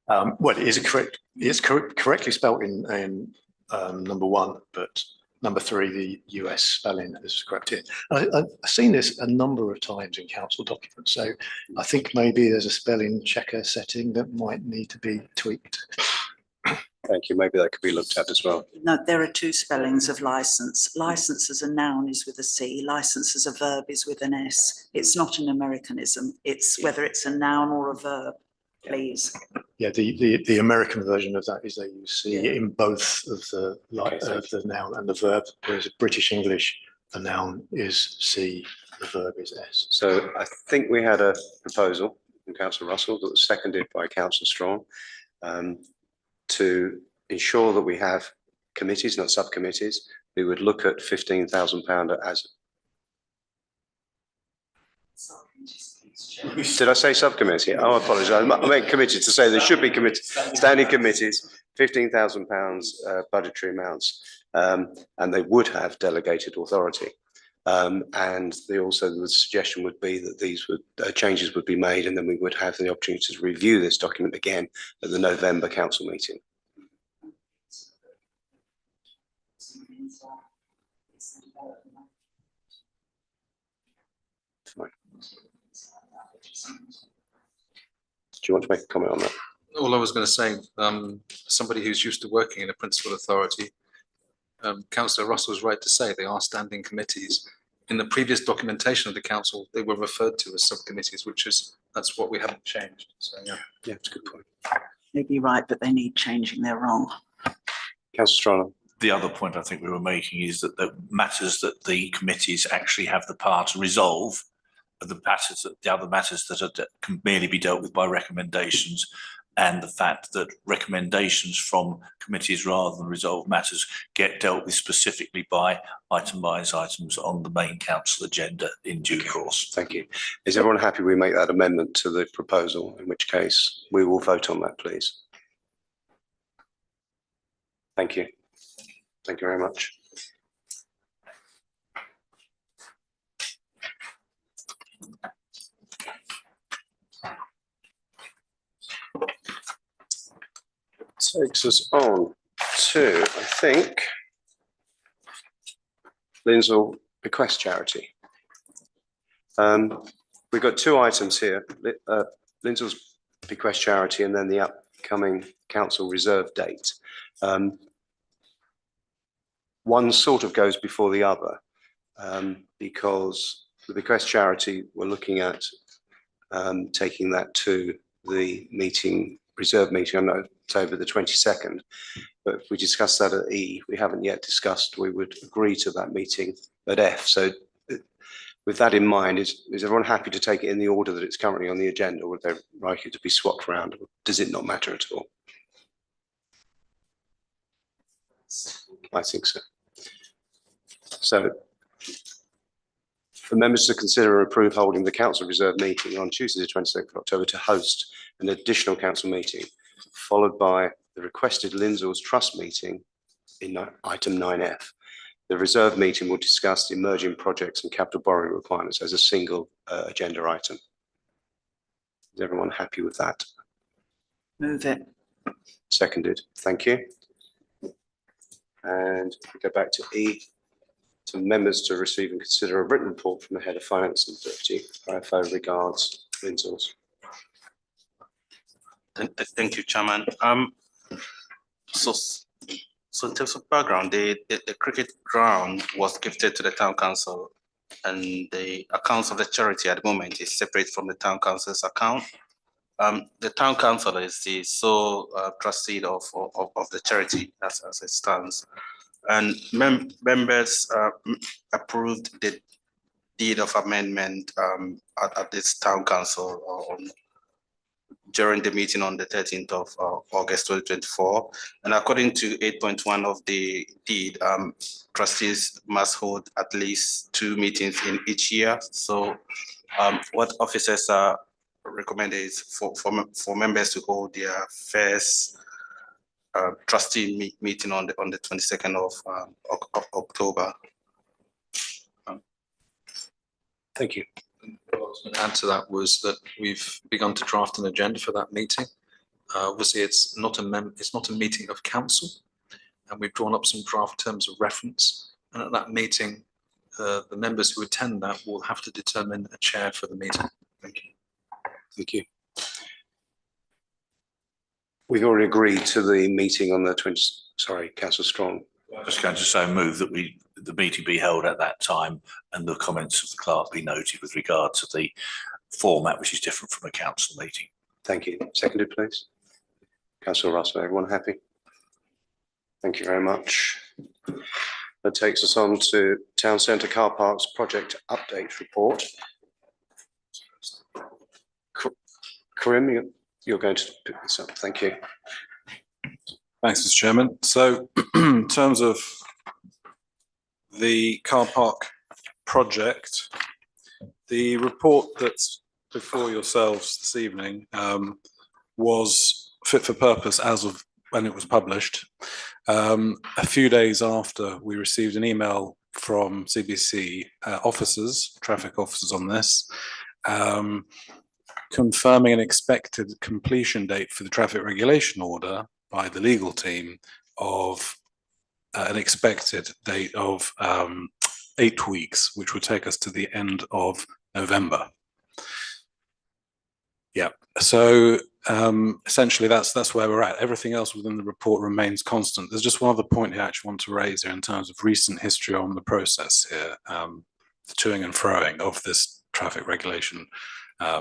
Well, it is correct. It's correctly spelt in number 1, but number 3, the US spelling is corrected. I've seen this a number of times in council documents, so I think maybe there's a spelling checker setting that might need to be tweaked. Thank you. Maybe that could be looked at as well. No, there are 2 spellings of license. License as a noun is with a C. License as a verb is with an S. It's not an Americanism. It's whether it's a noun or a verb, please. Yeah, the American version of that is they use C in both of the noun and the verb, whereas British English, the noun is C, the verb is S. So I think we had a proposal from Councillor Russell that was seconded by Councillor Strong, to ensure that we have committees, not subcommittees. We would look at £15,000 as. Did I say subcommittee? Oh, I apologise. I meant committee to say there should be standing committees, £15,000 budgetary amounts, and they would have delegated authority. And the suggestion would be that these changes would be made, and then we would have the opportunity to review this document again at the November council meeting. you want to make a comment on that? All I was going to say, somebody who's used to working in a principal authority, Councillor Russell was right to say they are standing committees. In the previous documentation of the council, they were referred to as subcommittees, that's what we haven't changed. So yeah. Yeah, it's a good point. Maybe right, but they need changing, they're wrong. Councillor Strana. The other point I think we were making is that the matters that the committees actually have the power to resolve are the other matters that can merely be dealt with by recommendations, and the fact that recommendations from committees rather than resolved matters get dealt with specifically by itemised items on the main council agenda in due course. Thank you. Is everyone happy we make that amendment to the proposal, in which case we will vote on that, please? Thank you. Thank you very much. Takes us on to, I think, Linsell Bequest Charity. We've got two items here, Linsell's Bequest Charity and then the upcoming council reserve date. One sort of goes before the other because the Bequest Charity, we're looking at taking that to the meeting, reserve meeting on October the 22nd. But if we discuss that at E, we haven't yet discussed, we would agree to that meeting at F. So with that in mind, is everyone happy to take it in the order that it's currently on the agenda, or would they like it to be swapped around? Or does it not matter at all? I think so. So for members to consider and approve holding the council reserve meeting on Tuesday the 22nd of October to host an additional council meeting, followed by the requested Linsell's trust meeting in item 9F. The reserve meeting will discuss the emerging projects and capital borrowing requirements as a single agenda item. Is everyone happy with that? Move it. Seconded. Thank you. And we go back to E, to members to receive and consider a written report from the head of finance and deputy IFO regards Linsell's. Thank you, Chairman. So in terms of background, the cricket ground was gifted to the town council, and the accounts of the charity at the moment is separate from the town council's account. The town council is the sole trustee of the charity as it stands, and members approved the deed of amendment at this town council during the meeting on the 13th of August 2024. And according to 8.1 of the deed, trustees must hold at least 2 meetings in each year. So what officers are recommended is for members to hold their first trustee meeting on the 22nd of October. Thank you. What I was going to add to that was that we've begun to draft an agenda for that meeting. Obviously, it's not a meeting of council, and we've drawn up some draft terms of reference. And at that meeting, the members who attend that will have to determine a chair for the meeting. Thank you. Thank you. We've already agreed to the meeting on the 20th. Sorry, Councillor Strong. I'm just going to say move that the meeting be held at that time and the comments of the clerk be noted with regard to the format, which is different from a council meeting. Thank you. Seconded, please. Councillor Russell, everyone happy? Thank you very much. That takes us on to Town Centre Car Parks Project Update Report. Karim, you're going to pick this up. Thank you. Thanks, Mr. Chairman. So in terms of the car park project, the report that's before yourselves this evening was fit for purpose as of when it was published. A few days after, we received an email from CBC officers, traffic officers on this, confirming an expected completion date for the traffic regulation order by the legal team of an expected date of 8 weeks, which would take us to the end of November. Yeah, so essentially that's where we're at. Everything else within the report remains constant. There's just one other point I actually want to raise here in terms of recent history on the process here, the toing and froing of this traffic regulation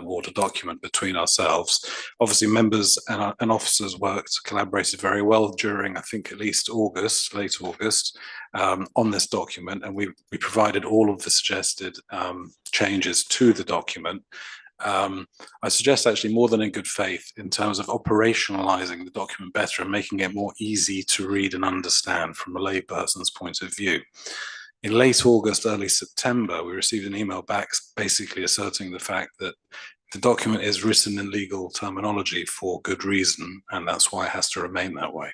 order document between ourselves. Obviously, members and officers collaborated very well during, I think, at least August, late August, on this document, and we provided all of the suggested changes to the document. I suggest actually more than in good faith in terms of operationalizing the document better and making it more easy to read and understand from a layperson's point of view. In late August, early September, we received an email back basically asserting the fact that the document is written in legal terminology for good reason, and that's why it has to remain that way.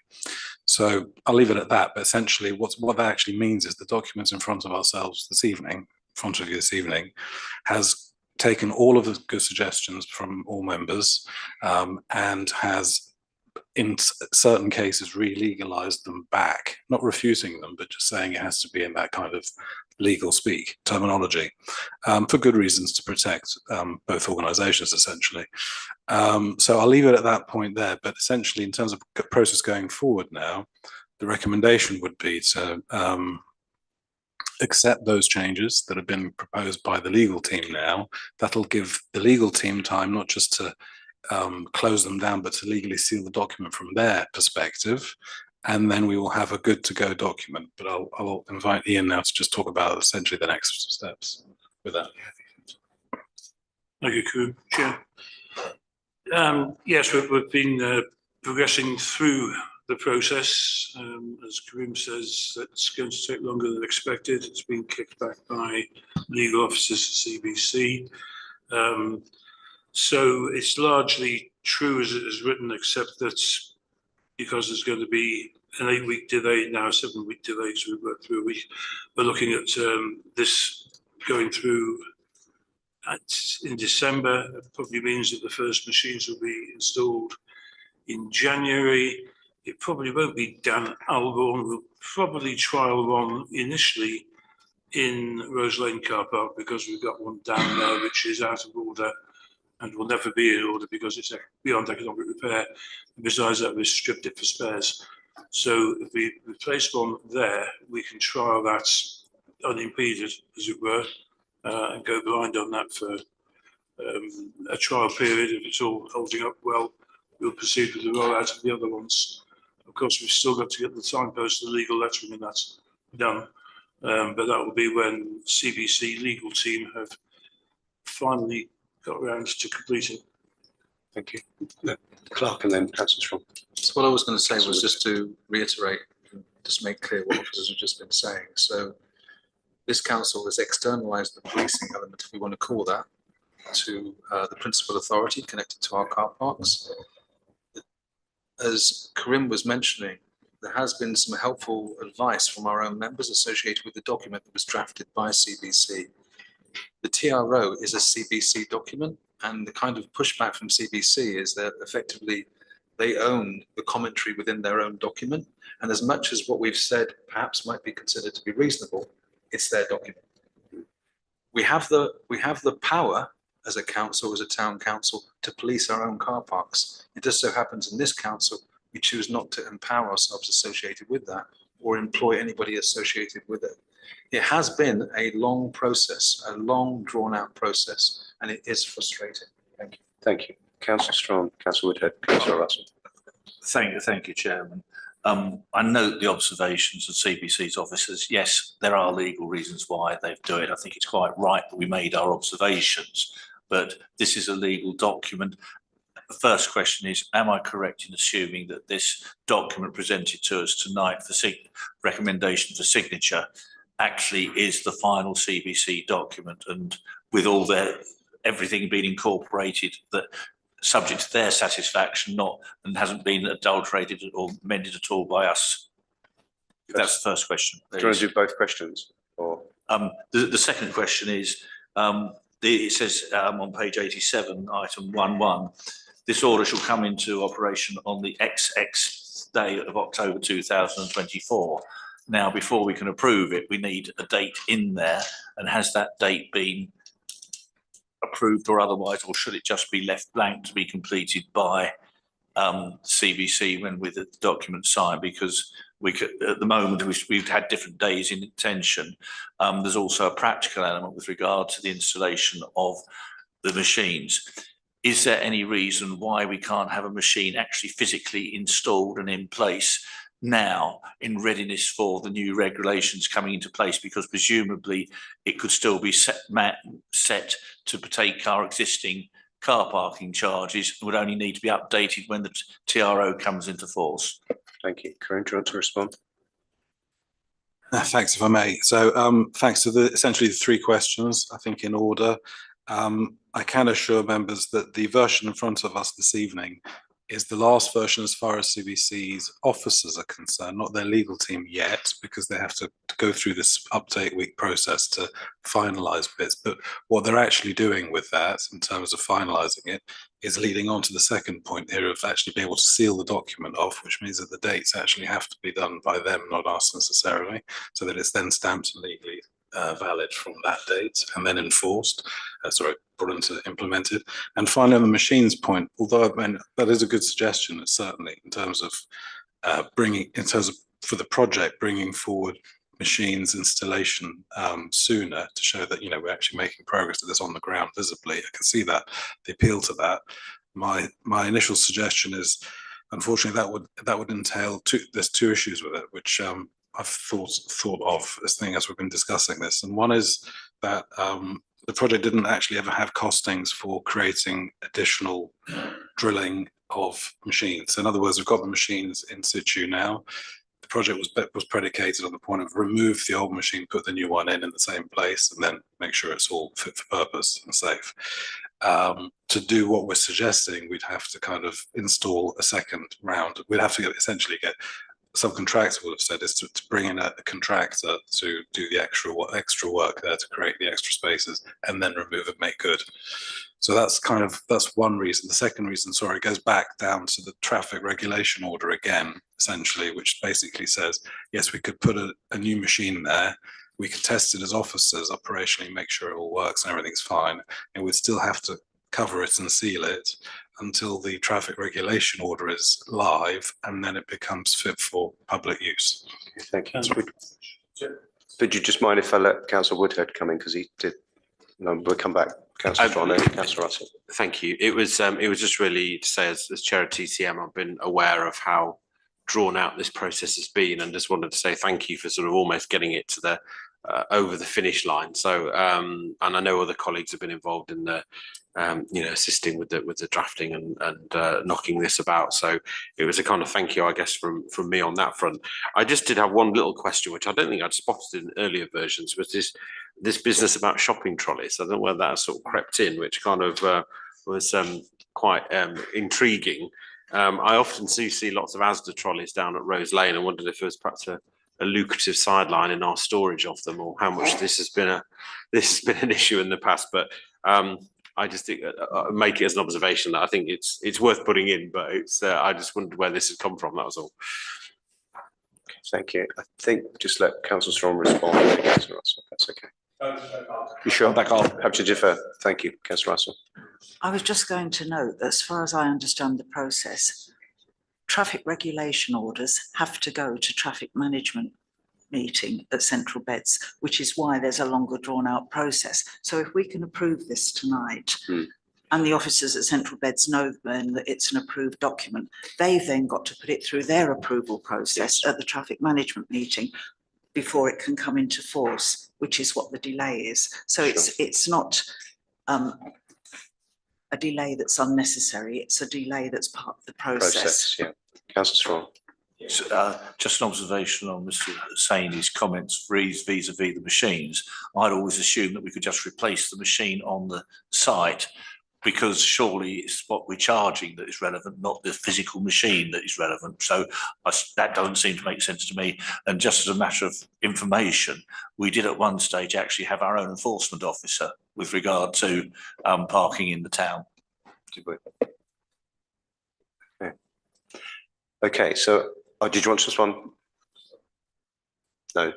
So I'll leave it at that, but essentially what that actually means is the document in front of ourselves this evening, in front of you this evening, has taken all of the good suggestions from all members and has in certain cases re-legalized them back, not refuting them, but just saying it has to be in that kind of legal speak terminology for good reasons to protect both organizations essentially. So I'll leave it at that point there, but essentially in terms of process going forward now, the recommendation would be to accept those changes that have been proposed by the legal team now. That'll give the legal team time not just to close them down, but to legally seal the document from their perspective. And then we will have a good to go document. But I'll invite Ian now to just talk about essentially the next steps with that. Thank you, Karim. Chair. Yes, we've been progressing through the process. As Karim says, that's going to take longer than expected. It's been kicked back by legal officers to CBC. So it's largely true as it is written, except that because there's going to be an 8-week delay now, 7-week delay, so we've worked through a week. We're looking at this going through in December. It probably means that the first machines will be installed in January. It probably won't be Dan Alborn. We'll probably trial one initially in Rose Lane car park because we've got one down there which is out of order and will never be in order because it's beyond economic repair. And besides that, we've stripped it for spares. So if we replace one there, we can trial that unimpeded, as it were, and go blind on that for a trial period. If it's all holding up well, we'll proceed with the rollout of the other ones. Of course, we've still got to get the signpost, the legal lettering and that's done. But that will be when CBC legal team have finally got around to completing. Thank you. Clark and then Councillor Strong. So what I was going to say was just to reiterate, just make clear what officers have just been saying. So this council has externalised the policing element, if we want to call that, to the principal authority connected to our car parks. As Karim was mentioning, there has been some helpful advice from our own members associated with the document that was drafted by CBC. The TRO is a CBC document, and the kind of pushback from CBC is that effectively they own the commentary within their own document. And as much as what we've said perhaps might be considered to be reasonable, it's their document. We have the power as a council, as a town council, to police our own car parks. It just so happens in this council, we choose not to empower ourselves associated with that or employ anybody associated with it. It has been a long process, a long drawn out process, and it is frustrating. Thank you. Thank you. Councillor Strong, Councillor Woodhead, Councillor Russell. Thank you, Chairman. I note the observations of CBC's officers. Yes, there are legal reasons why they do it. I think it's quite right that we made our observations, but this is a legal document. The first question is, am I correct in assuming that this document presented to us tonight for recommendation for signature actually is the final CBC document, and with all everything being incorporated, that subject to their satisfaction, and hasn't been adulterated or amended at all by us? That's the first question. Do you want to do both questions? Or the second question is, it says on page 87, item 1.1, this order shall come into operation on the XX day of October 2024. Now, before we can approve it, we need a date in there. And has that date been approved or otherwise, or should it just be left blank to be completed by CBC when with the document signed? Because we could, at the moment, we've had different days in intention. There's also a practical element with regard to the installation of the machines. Is there any reason why we can't have a machine actually physically installed and in place now in readiness for the new regulations coming into place? Because presumably it could still be set to take our existing car parking charges, would only need to be updated when the TRO comes into force. Thank you. Corinne, do you want to respond? Thanks, if I may. So thanks to essentially the three questions, I think in order. I can assure members that the version in front of us this evening is the last version as far as CBC's officers are concerned, not their legal team yet, because they have to go through this update week process to finalise bits. But what they're actually doing with that in terms of finalising it is leading on to the second point here of actually being able to seal the document off, which means that the dates actually have to be done by them, not us necessarily, so that it's then stamped and legally valid from that date and then enforced, brought into implemented. And finally, on the machines point, although I mean, that is a good suggestion, certainly in terms of for the project, bringing forward machines installation sooner to show that, you know, we're actually making progress to this on the ground visibly. I can see that, the appeal to that. My initial suggestion is, unfortunately, that would entail there's two issues with it, which I've thought of as we've been discussing this. And one is that the project didn't actually ever have costings for creating additional drilling of machines. In other words, we've got the machines in situ now. The project was predicated on the point of remove the old machine, put the new one in the same place, and then make sure it's all fit for purpose and safe. To do what we're suggesting, we'd have to kind of install a second round. We'd have to essentially get subcontractor would have said is to bring in a contractor to do the extra work there to create the extra spaces and then remove and make good. So that's one reason. The second reason, sorry, goes back down to the traffic regulation order again, essentially, which basically says, yes, we could put a new machine there. We could test it as officers operationally, make sure it all works and everything's fine. And we'd still have to cover it and seal it until the traffic regulation order is live, and then it becomes fit for public use. Thank you. Would you just mind if I let Councillor Woodhead come in, because he did? No, we'll come back. Councillor John and Councillor Russell. Thank you. It was just really to say, as chair of TCM, I've been aware of how drawn out this process has been, and just wanted to say thank you for sort of almost getting it to the over the finish line. So, and I know other colleagues have been involved in the, assisting with the drafting and knocking this about. So it was a kind of thank you, I guess, from me on that front. I just did have one little question, which I don't think I'd spotted in earlier versions, was this business about shopping trolleys. I don't know whether that sort of crept in, which kind of was quite intriguing. I often see lots of Asda trolleys down at Rose Lane. I wondered if there was perhaps a lucrative sideline in our storage of them, or how much this has been an issue in the past. But I just think make it as an observation that I think it's worth putting in. But I just wondered where this has come from. That was all. Thank you. I think just let Councillor Strong respond to Councillor Russell. That's okay. You sure? Back on. Happy to defer. Thank you, Councillor Russell. I was just going to note that as far as I understand the process, traffic regulation orders have to go to traffic management meeting at Central Beds, which is why there's a longer drawn out process. So if we can approve this tonight, and the officers at Central Beds know then that it's an approved document, they've then got to put it through their approval process at the traffic management meeting before it can come into force, which is what the delay is. So it's not a delay that's unnecessary. It's a delay that's part of the process. Yeah. Councillor Strong. Just an observation on Mr. Saini's comments vis-a-vis the machines. I'd always assumed that we could just replace the machine on the site, because surely it's what we're charging that is relevant, not the physical machine that is relevant. So that doesn't seem to make sense to me. And just as a matter of information, we did at one stage actually have our own enforcement officer with regard to parking in the town. Okay, so did you want to respond? No.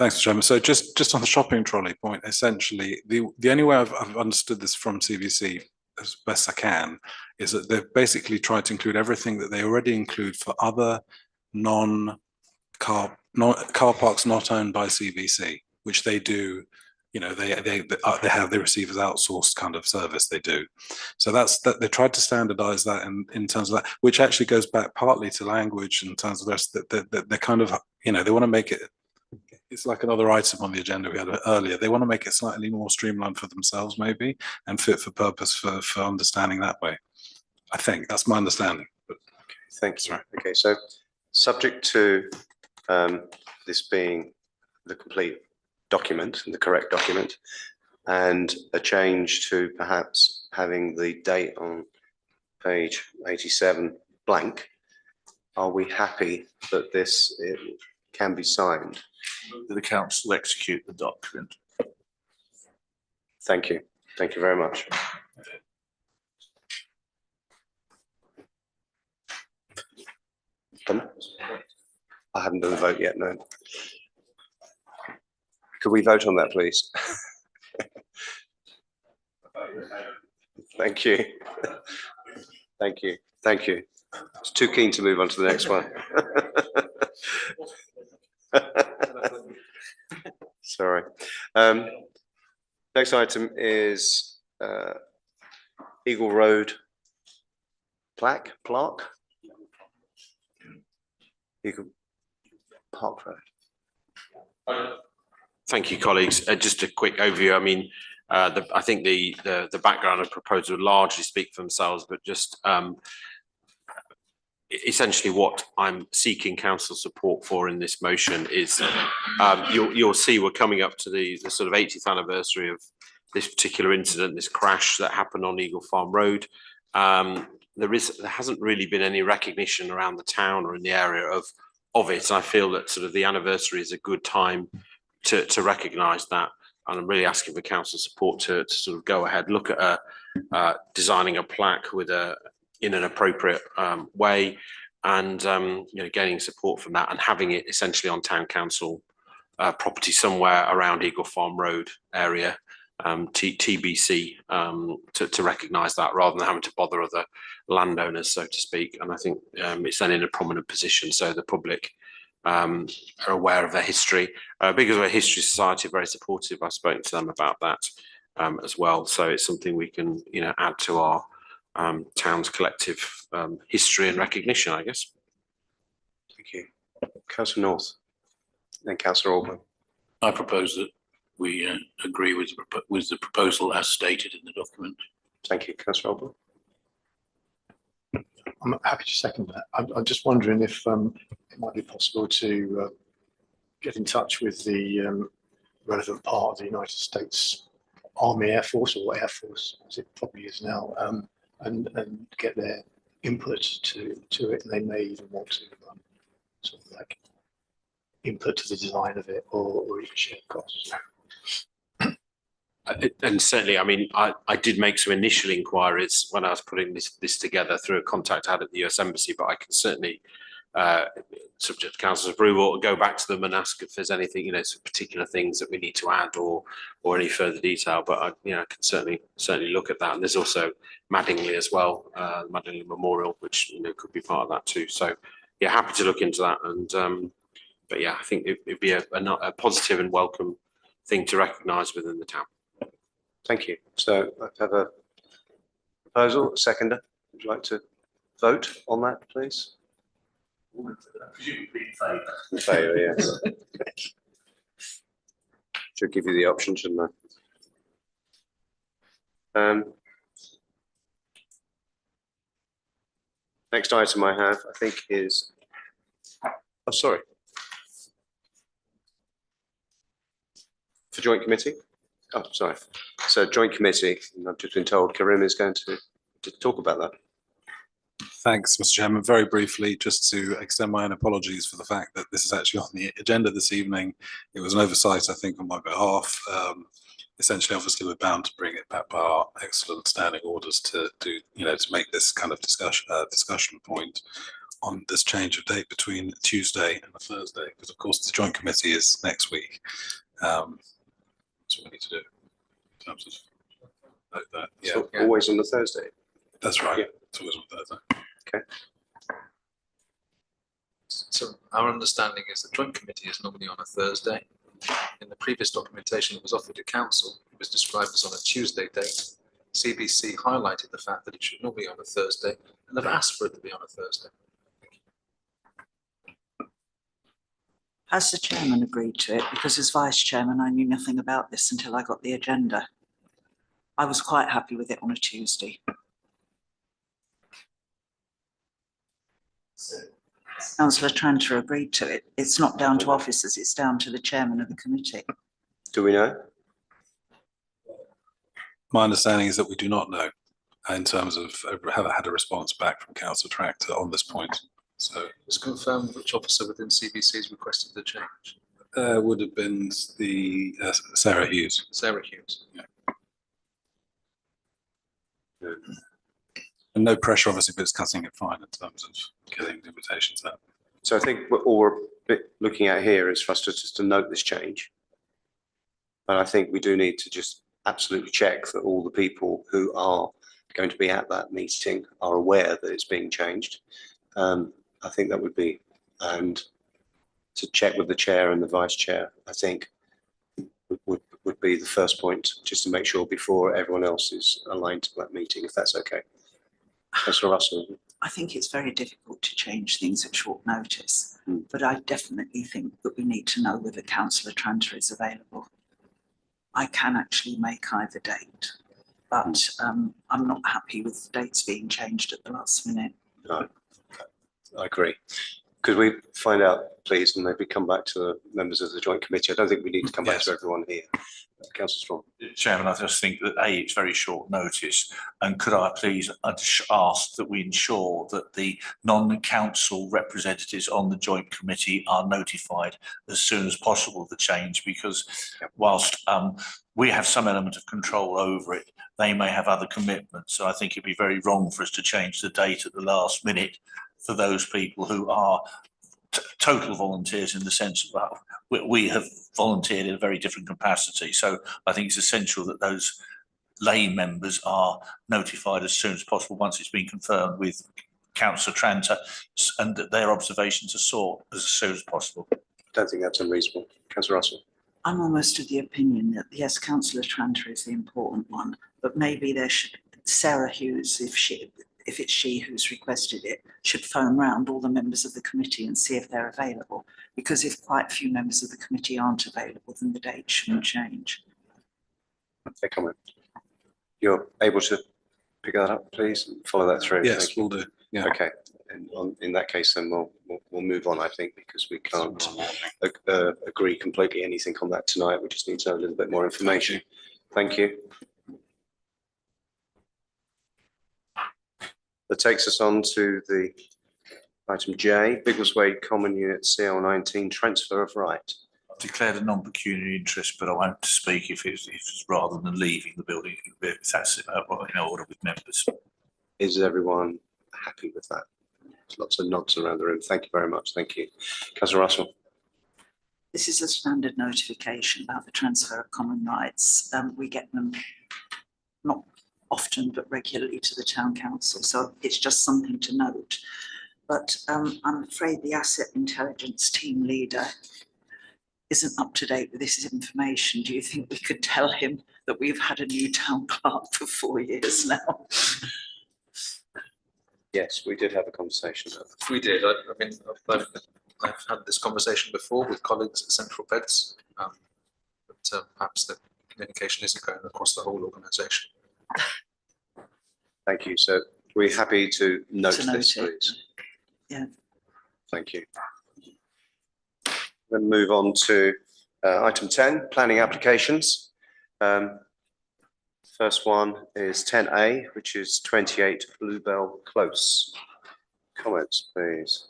Thanks, Mr. Chairman. So just on the shopping trolley point, essentially, the only way I've understood this from CVC as best I can is that they've basically tried to include everything that they already include for other car parks not owned by CVC, which they do. You know, they receive as outsourced kind of service they do. So that's that they tried to standardize that in terms of that, which actually goes back partly to language in terms of the rest that they're kind of, you know, they want to make it, it's like another item on the agenda we had earlier. They want to make it slightly more streamlined for themselves maybe and fit for purpose for understanding that way. I think that's my understanding. But thank you. Okay, so subject to this being the complete document, the correct document, and a change to perhaps having the date on page 87 blank, are we happy that this can be signed? That the council execute the document. Thank you. Thank you very much. I haven't done a vote yet, no. Could we vote on that, please? Thank you. Thank you. Thank you. It's too keen to move on to the next one. Sorry. Next item is Eagle Road plaque. Eagle Park Road. Thank you, colleagues. Just a quick overview. I mean, I think the background of proposal would largely speak for themselves, but just essentially what I'm seeking council support for in this motion is you'll see we're coming up to the sort of 80th anniversary of this particular incident, this crash that happened on Eagle Farm Road. There hasn't really been any recognition around the town or in the area of it. And I feel that sort of the anniversary is a good time to recognise that. And I'm really asking for council support to sort of go ahead, look at designing a plaque with in an appropriate way, and you know, gaining support from that and having it essentially on town council property somewhere around Eagle Farm Road area, TBC, to recognise that rather than having to bother other landowners, so to speak. And I think it's then in a prominent position so the public are aware of their history. Biggleswade History Society are very supportive. I've spoken to them about that as well. So it's something we can, you know, add to our town's collective history and recognition, I guess. Thank you. Councillor North, then Councillor Alban. I propose that we agree with the proposal as stated in the document. Thank you, Councillor Alban. I'm happy to second that. I'm just wondering if it might be possible to get in touch with the relevant part of the United States Army, Air Force, or Air Force, as it probably is now, and get their input to it. And they may even want to sort of like input to the design of it, or even share costs. And certainly, I mean, I did make some initial inquiries when I was putting this together through a contact I had at the US Embassy, but I can certainly, subject to council's approval, go back to them and ask if there's anything, you know, some particular things that we need to add or any further detail. But I, you know, I can certainly look at that. And there's also Madingley as well, Madingley Memorial, which, you know, could be part of that too. So yeah, happy to look into that. And but yeah, I think it'd be a positive and welcome thing to recognise within the town. Thank you. So I have a proposal, a seconder. Would you like to vote on that, please? Presumably in favour. In favour, yes. Should give you the option, shouldn't I? Next item I have, I think, is, oh, sorry. For joint committee? Oh, sorry. So joint committee, and I've just been told Karim is going to talk about that. Thanks, Mr. Chairman. Very briefly, just to extend my own apologies for the fact that this is actually on the agenda this evening. It was an oversight, I think, on my behalf. Essentially, obviously, we're bound to bring it back by our excellent standing orders to make this kind of discussion point. on this change of date between Tuesday and a Thursday, because of course the joint committee is next week. That's what we need to do in terms of like that. Yeah, So always on the Thursday. that's right. Yeah. It's always on Thursday. Okay. So our understanding is the joint committee is normally on a Thursday. In the previous documentation that was offered to council, it was described as on a Tuesday date. CBC highlighted the fact that it should normally be on a Thursday, and they've asked for it to be on a Thursday. Has the chairman agreed to it? Because as vice chairman, I knew nothing about this until I got the agenda. I was quite happy with it on a Tuesday. Councillor Tranter agreed to it. It's not down to officers, it's down to the chairman of the committee. Do we know? My understanding is that we do not know in terms of have had a response back from Councillor Tractor on this point. So Just confirm which officer within CBC has requested the change. would have been the Sarah Hughes. Sarah Hughes. Yeah. And no pressure, obviously, but it's cutting it fine in terms of getting the invitations out. So I think what all we're looking at here is for us to just to note this change. But I think we do need to just absolutely check that all the people who are going to be at that meeting are aware that it's being changed. I think that would be, and to check with the chair and the vice chair, I think would be the first point, just to make sure before everyone else is aligned to that meeting, if that's okay. Councillor Russell. I think it's very difficult to change things at short notice, but I definitely think that we need to know whether Councillor Tranter is available. I can actually make either date, but I'm not happy with dates being changed at the last minute. No, I agree. Could we find out, please, and maybe come back to the members of the joint committee? I don't think we need to come back to everyone here. Councillor Strong. Chairman, I just think that it's very short notice, and could I please ask that we ensure that the non-council representatives on the joint committee are notified as soon as possible of the change, because whilst we have some element of control over it, they may have other commitments. So I think it'd be very wrong for us to change the date at the last minute for those people who are total volunteers, in the sense of we have volunteered in a very different capacity. So I think it's essential that those lay members are notified as soon as possible once it's been confirmed with Councillor Tranter, and that their observations are sought as soon as possible. I don't think that's unreasonable. Councillor Russell. I'm almost of the opinion that yes, Councillor Tranter is the important one, but maybe there should, Sarah Hughes, if it's she who's requested it, should phone round all the members of the committee and see if they're available. Because if quite a few members of the committee aren't available, then the date shouldn't change. Fair comment. You're able to pick that up, please, and follow that through. Yes, we'll do. Yeah. Okay. And in that case, then we'll move on, I think, because we can't agree completely anything on that tonight. We just need to know a little bit more information. Thank you. That takes us on to the item J, Biggleswade Common Unit CL 19 transfer of right. I've declared a non-pecuniary interest, but I won't speak if it's rather than leaving the building, if that's in order with members. Is everyone happy with that? There's lots of nods around the room. Thank you very much. Thank you. Councillor Russell. This is a standard notification about the transfer of common rights. We get them not often but regularly to the town council, so it's just something to note. But I'm afraid the asset intelligence team leader isn't up to date with this information. Do you think we could tell him that we've had a new town clerk for 4 years now? Yes, we did have a conversation. We did. I mean, I've had this conversation before with colleagues at Central Beds, but perhaps the communication isn't going across the whole organisation. Thank you. So we're happy to note this, please. Yeah. Thank you. Then move on to item 10, planning applications. First one is 10A, which is 28 Bluebell Close. Comments, please.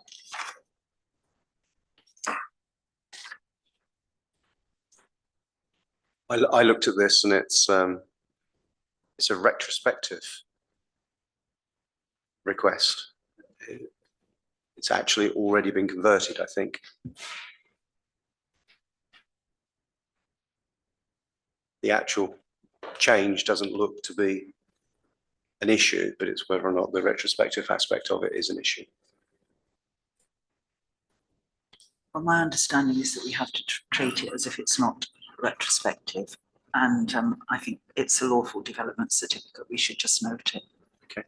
I looked at this and it's a retrospective request. It's actually already been converted, I think. The actual change doesn't look to be an issue, but it's whether or not the retrospective aspect of it is an issue. Well, my understanding is that we have to treat it as if it's not retrospective. And I think it's a lawful development certificate. We should just note it. Okay.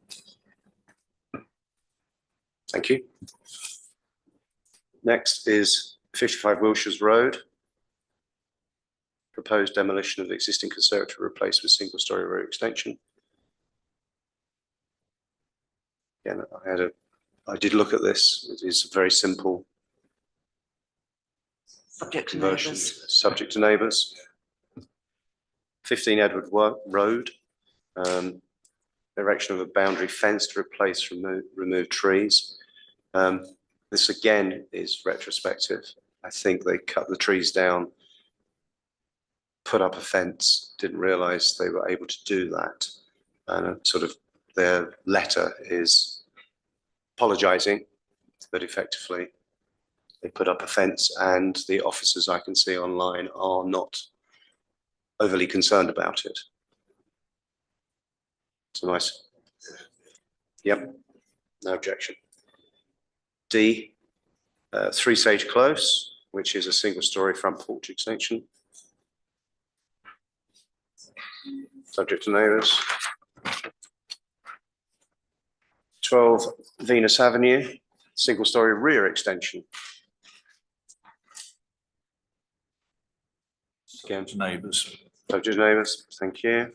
Thank you. Next is 55 Wilshire's Road. Proposed demolition of the existing conservatory replaced with single-storey road extension. Again, I did look at this. It is very simple. Subject to Conversion, neighbours. subject to neighbours. 15 Edward Road. Erection of a boundary fence to replace removed trees. This again is retrospective. I think they cut the trees down, put up a fence, didn't realise they were able to do that. And sort of their letter is apologising, but effectively they put up a fence, and the officers I can see online are not overly concerned about it. It's nice. Yep, no objection. D, 3 Sage Close, which is a single-storey front porch extension. Subject to neighbours. 12 Venus Avenue, single-storey rear extension. Again, To neighbours. subject to neighbours, thank you.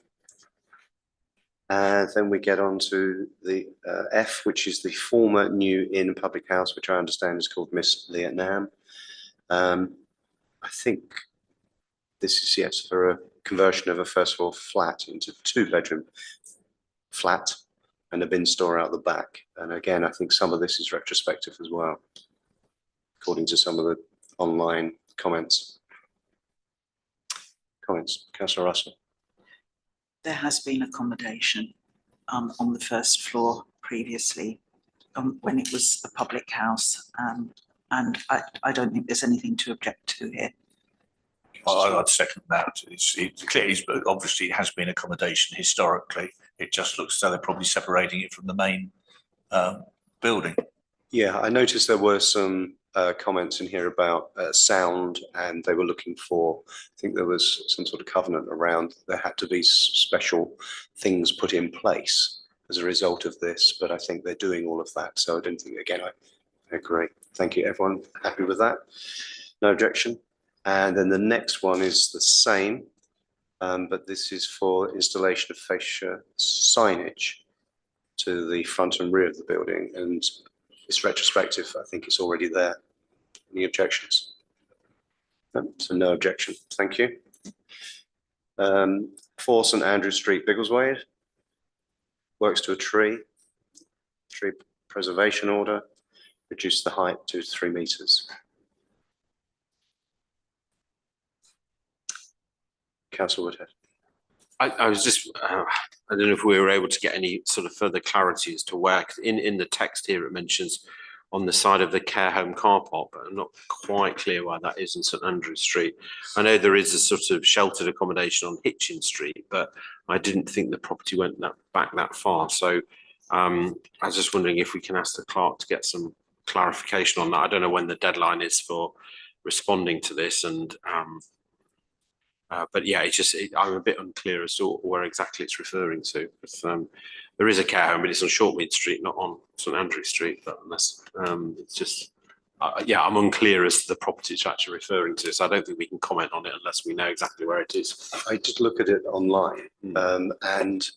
And then we get on to the F, which is the former New Inn public house, which I understand is called Miss Vietnam. I think this is, yes, for a conversion of a first floor flat into 2-bedroom flat and a bin store out the back. And again, I think some of this is retrospective as well, according to some of the online comments. Councillor Russell. There has been accommodation on the first floor previously when it was a public house. And I don't think there's anything to object to here. I'd second that. It's clearly, but obviously it has been accommodation historically. It just looks as though they're probably separating it from the main building. Yeah, I noticed there were some comments in here about sound, and they were looking for, I think there was some sort of covenant around, there had to be special things put in place as a result of this, but I think they're doing all of that. So I don't think, again, I agree. Thank you. Everyone happy with that? No objection. And then the next one is the same, but this is for installation of fascia signage to the front and rear of the building, and it's retrospective. I think it's already there. Any objections? No, so no objection. Thank you. 4 St Andrew Street, Biggleswade. Works to a tree preservation order, reduce the height to 3 metres. Councillor Woodhead. I was just, I don't know if we were able to get any sort of further clarity as to where, 'cause in the text here, it mentions on the side of the care home car park, but I'm not quite clear why that is in St Andrew Street. I know there is a sort of sheltered accommodation on Hitchin Street, but I didn't think the property went back that far. So I was just wondering if we can ask the clerk to get some clarification on that. I don't know when the deadline is for responding to this, and but yeah, it's just, I'm a bit unclear as to where exactly it's referring to. There is a care home, but it's on Shortmead Street, not on St Andrew Street. But unless it's just, yeah, I'm unclear as to the property it's actually referring to. So I don't think we can comment on it unless we know exactly where it is. I did look at it online, and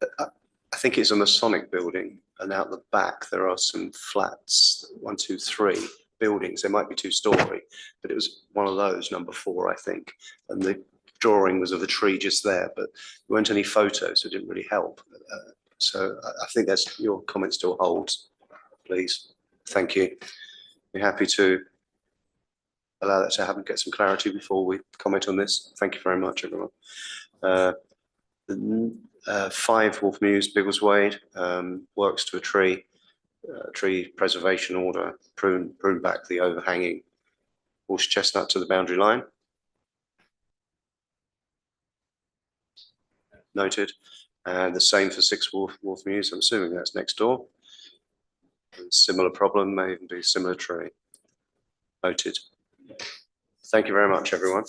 I think it's a Masonic building, and out the back there are some flats, 1, 2, 3 buildings. There might be 2-storey, but it was one of those, number 4, I think. And the drawing was of a tree just there, but there weren't any photos, so it didn't really help. So I think that's, your comment still holds, please. Thank you. We're happy to allow that to happen, get some clarity before we comment on this. Thank you very much, everyone. 5 Wolf Mews, Biggleswade, works to a tree, tree preservation order, prune back the overhanging horse chestnut to the boundary line. Noted. And the same for 6 Wharf Mews. I'm assuming that's next door. Similar problem, may even be a similar tree. Noted. Thank you very much, everyone.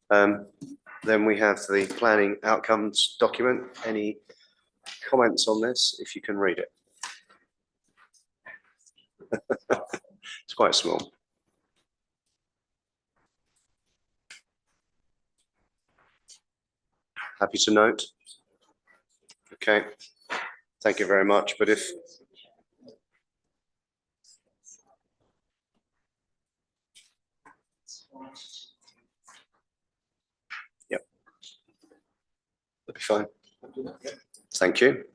Then we have the planning outcomes document. Any comments on this, if you can read it? It's quite small. Happy to note? Okay, thank you very much. But if yep, that'll be fine. Thank you.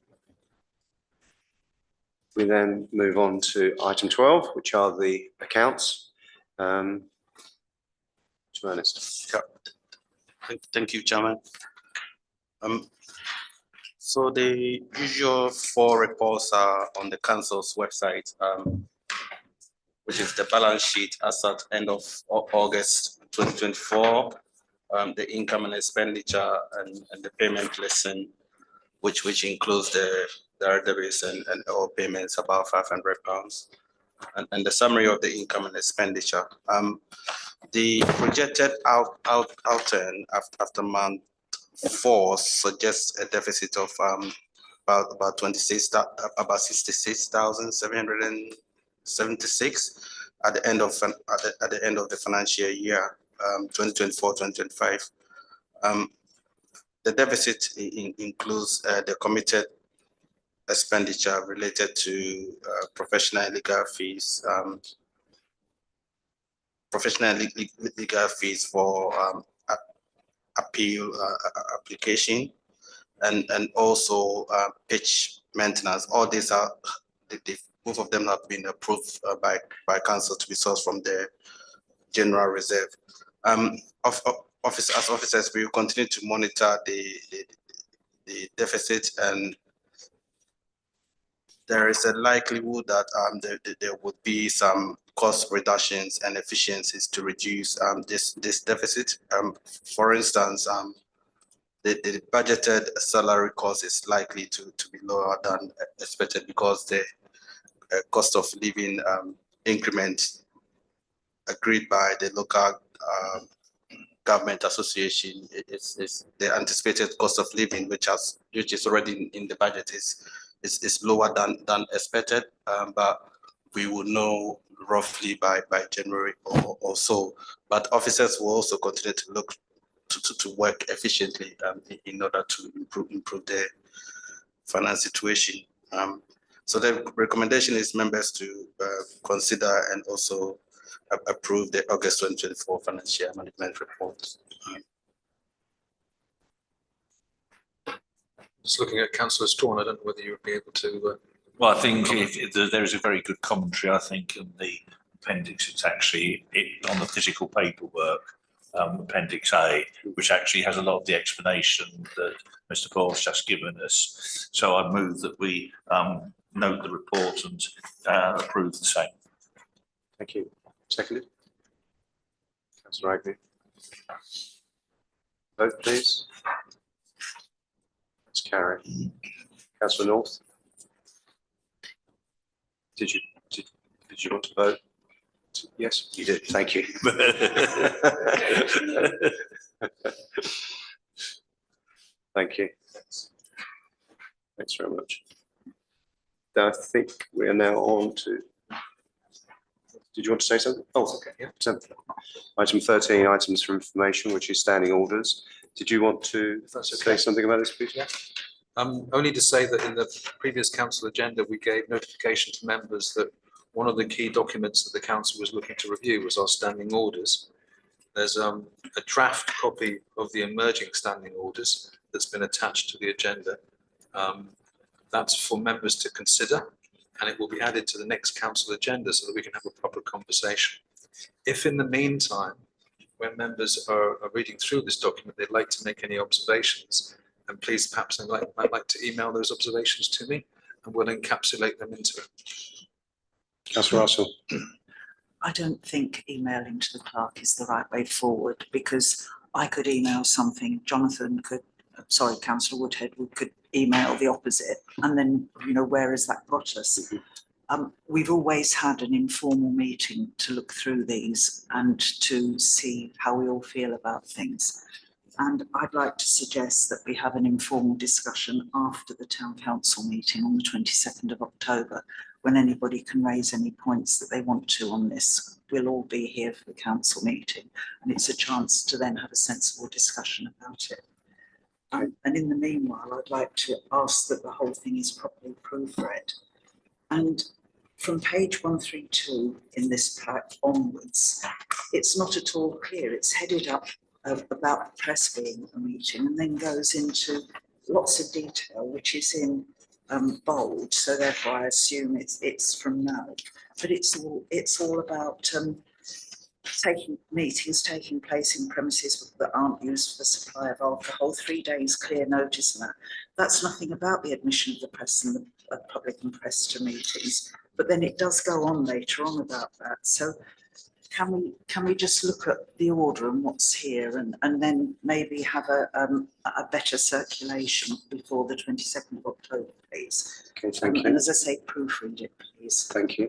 We then move on to item 12, which are the accounts. To Ernest. Thank you, Chairman. So the usual 4 reports are on the council's website, which is the balance sheet as at end of August 2024, the income and expenditure and the payment lesson, which includes the debits and all payments above £500, and the summary of the income and expenditure. The projected outturn after month 4 suggests a deficit of about 66,776 at the end of the financial year 2024-2025. The deficit includes the committed expenditure related to professional and legal fees, for appeal application, and also pitch maintenance. All these are both of them have been approved by council to be sourced from the general reserve. As officers, we will continue to monitor the deficit, and there is a likelihood that there would be some cost reductions and efficiencies to reduce this deficit. For instance, the budgeted salary cost is likely to be lower than expected because the cost of living increment agreed by the local government association is the anticipated cost of living, which is already in the budget, is lower than expected, but we will know roughly by January or so. But officers will also continue to look to work efficiently in order to improve their finance situation. So the recommendation is members to consider and also approve the August 2024 financial management report. Just looking at Councillor Strawn, I don't know whether you would be able to. Well, I think if there is a very good commentary, I think, in the appendix. It's actually on the physical paperwork, Appendix A, which actually has a lot of the explanation that Mr. Paul's just given us. So I move that we note the report and approve the same. Thank you. Seconded. Councillor Agnew. Vote, please. Let's carry. Councillor North. Did you want to vote? Yes, you did. Thank you. Thank you. Thanks very much. I think we are now on to. Did you want to say something? Oh, okay. Yeah. Item 13, items for information, which is standing orders. Did you want to say something about this, please? Yeah. Only to say that in the previous council agenda, we gave notification to members that one of the key documents that the council was looking to review was our standing orders. There's a draft copy of the emerging standing orders that's been attached to the agenda. That's for members to consider, and it will be added to the next council agenda so that we can have a proper conversation. If in the meantime, when members are reading through this document, they'd like to make any observations, and please perhaps I'd like to email those observations to me, and we'll encapsulate them into Councillor Russell. I don't think emailing to the clerk is the right way forward, because I could email something, Jonathan could, Councillor Woodhead could email the opposite, and then, you know, where has that got us? We've always had an informal meeting to look through these and to see how we all feel about things. And I'd like to suggest that we have an informal discussion after the town council meeting on the 22nd of October, when anybody can raise any points that they want to on this. We'll all be here for the council meeting, and it's a chance to then have a sensible discussion about it. And in the meanwhile, I'd like to ask that the whole thing is properly proofread. And from page 132 in this pack onwards, it's not at all clear. It's headed up about the press being a meeting, and then goes into lots of detail, which is in bold. So therefore, I assume it's from now. But it's all about taking place in premises that aren't used for the supply of alcohol. 3 days clear notice and that. That's nothing about the admission of the press and the public and press to meetings. But then it does go on later on about that. So can we just look at the order and what's here, and then maybe have a better circulation before the 22nd of October, please? Okay, thank you. And as I say, proofread it, please. Thank you.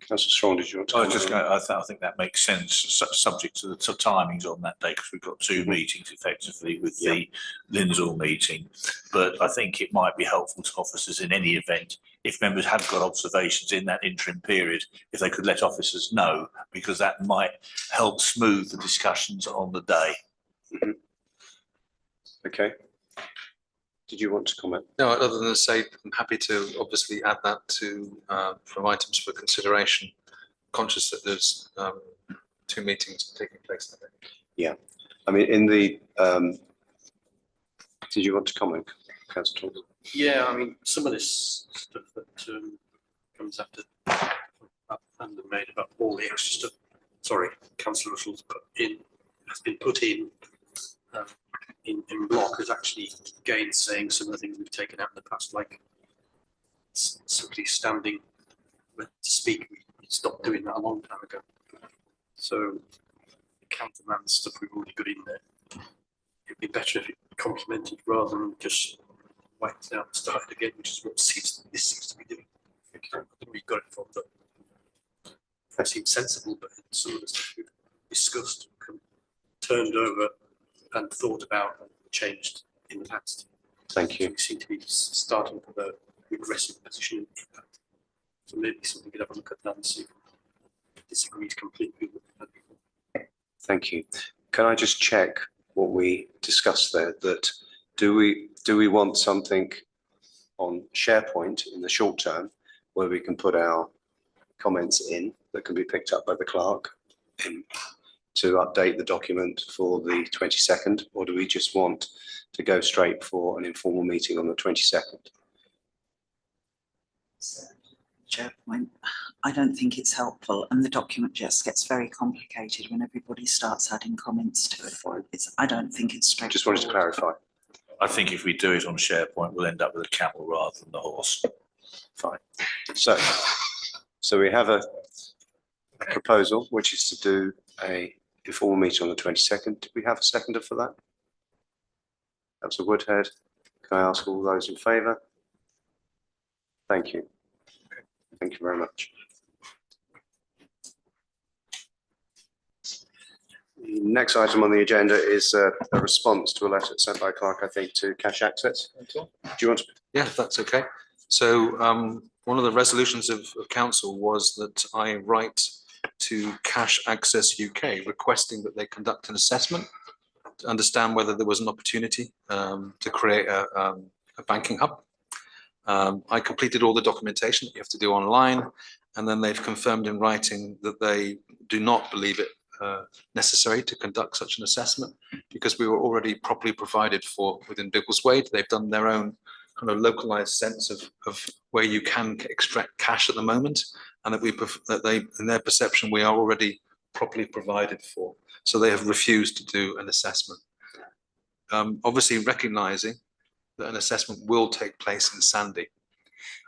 Councillor Strong, did you want to? I think that makes sense, subject to the timings on that day, because we've got two meetings effectively with the Lindsall meeting. But I think it might be helpful to officers in any event, if members have got observations in that interim period, if they could let officers know, because that might help smooth the discussions on the day. Okay. Did you want to comment? No, other than to say, I'm happy to obviously add that to from items for consideration, conscious that there's 2 meetings taking place that day. Yeah, I mean, in the, did you want to comment, Councillor Thompson? Yeah, I mean, some of this stuff that comes after and made about all the extra stuff. Sorry, Councillor Russell's has been put in block, is actually gainsaying some of the things we've taken out in the past, like simply standing to speak. We stopped doing that a long time ago. So the countermand stuff we've already got in there. It'd be better if it complemented rather than just wiped out and started again, which is what this seems to be doing. I don't know where you got it from, but that seems sensible. But some of the stuff we've discussed, turned over and thought about and changed in the past. Thank you. So we seem to be starting from a regressive position in that. So maybe something we could have a look at that and see if we disagreed completely with that before. Thank you. Can I just check what we discussed there? That do we want something on SharePoint in the short term where we can put our comments in that can be picked up by the clerk to update the document for the 22nd, or do we just want to go straight for an informal meeting on the 22nd? SharePoint, I don't think it's helpful, and the document just gets very complicated when everybody starts adding comments to it. I don't think it's straightforward. Just wanted to clarify. I think if we do it on SharePoint, we'll end up with a camel rather than the horse. Fine. So we have a proposal, which is to do a informal meeting on the 22nd. Do we have a seconder for that? Councillor Woodhead. Can I ask all those in favour? Thank you. Thank you very much. The next item on the agenda is a response to a letter sent by a clerk, I think, to Cash Access. Do you want to? Yeah, if that's okay. So one of the resolutions of council was that I write to Cash Access UK requesting that they conduct an assessment to understand whether there was an opportunity to create a banking hub. I completed all the documentation that you have to do online, and then they've confirmed in writing that they do not believe it necessary to conduct such an assessment because we were already properly provided for within Biggleswade. They've done their own kind of localized sense of where you can extract cash at the moment, and that they, in their perception, we are already properly provided for. So they have refused to do an assessment. Obviously recognizing that an assessment will take place in Sandy.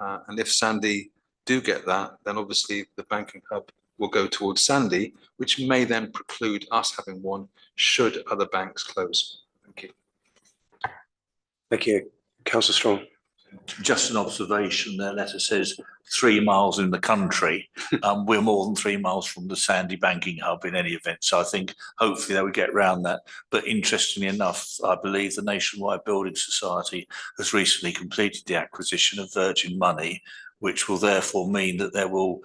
And if Sandy do get that, then obviously the banking hub will go towards Sandy, which may then preclude us having one should other banks close. Thank you. Thank you. Councillor Strong. Just an observation, their letter says 3 miles in the country. We're more than 3 miles from the Sandy banking hub in any event. So I think hopefully they would get around that. But interestingly enough, I believe the Nationwide Building Society has recently completed the acquisition of Virgin Money, which will therefore mean that there will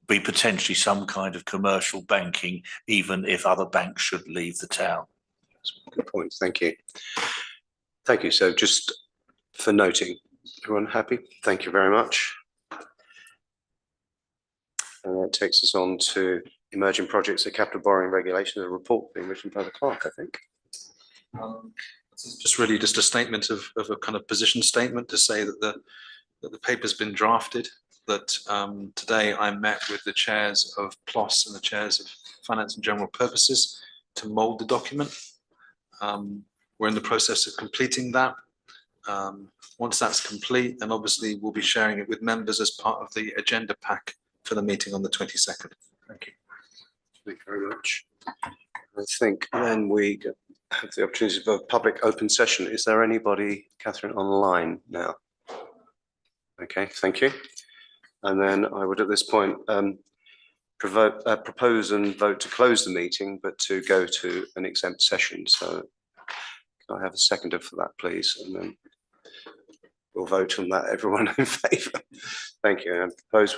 be potentially some kind of commercial banking, even if other banks should leave the town. Good point. Thank you. Thank you. So just for noting, everyone happy? Thank you very much. And that takes us on to emerging projects, a capital borrowing regulation, a report being written by the clerk, I think. This is just really just a statement of a kind of position statement to say that the paper's been drafted, that today I met with the chairs of PLOS and the chairs of Finance and General Purposes to mould the document. We're in the process of completing that. Once that's complete, then obviously we'll be sharing it with members as part of the agenda pack for the meeting on the 22nd. Thank you. Thank you very much. I think then we have the opportunity for a public open session. Is there anybody, Catherine, online now? Okay, thank you. And then I would at this point propose and vote to close the meeting, but to go to an exempt session. So can I have a seconder for that, please? And then we'll vote on that. Everyone in favour? Thank you. And propose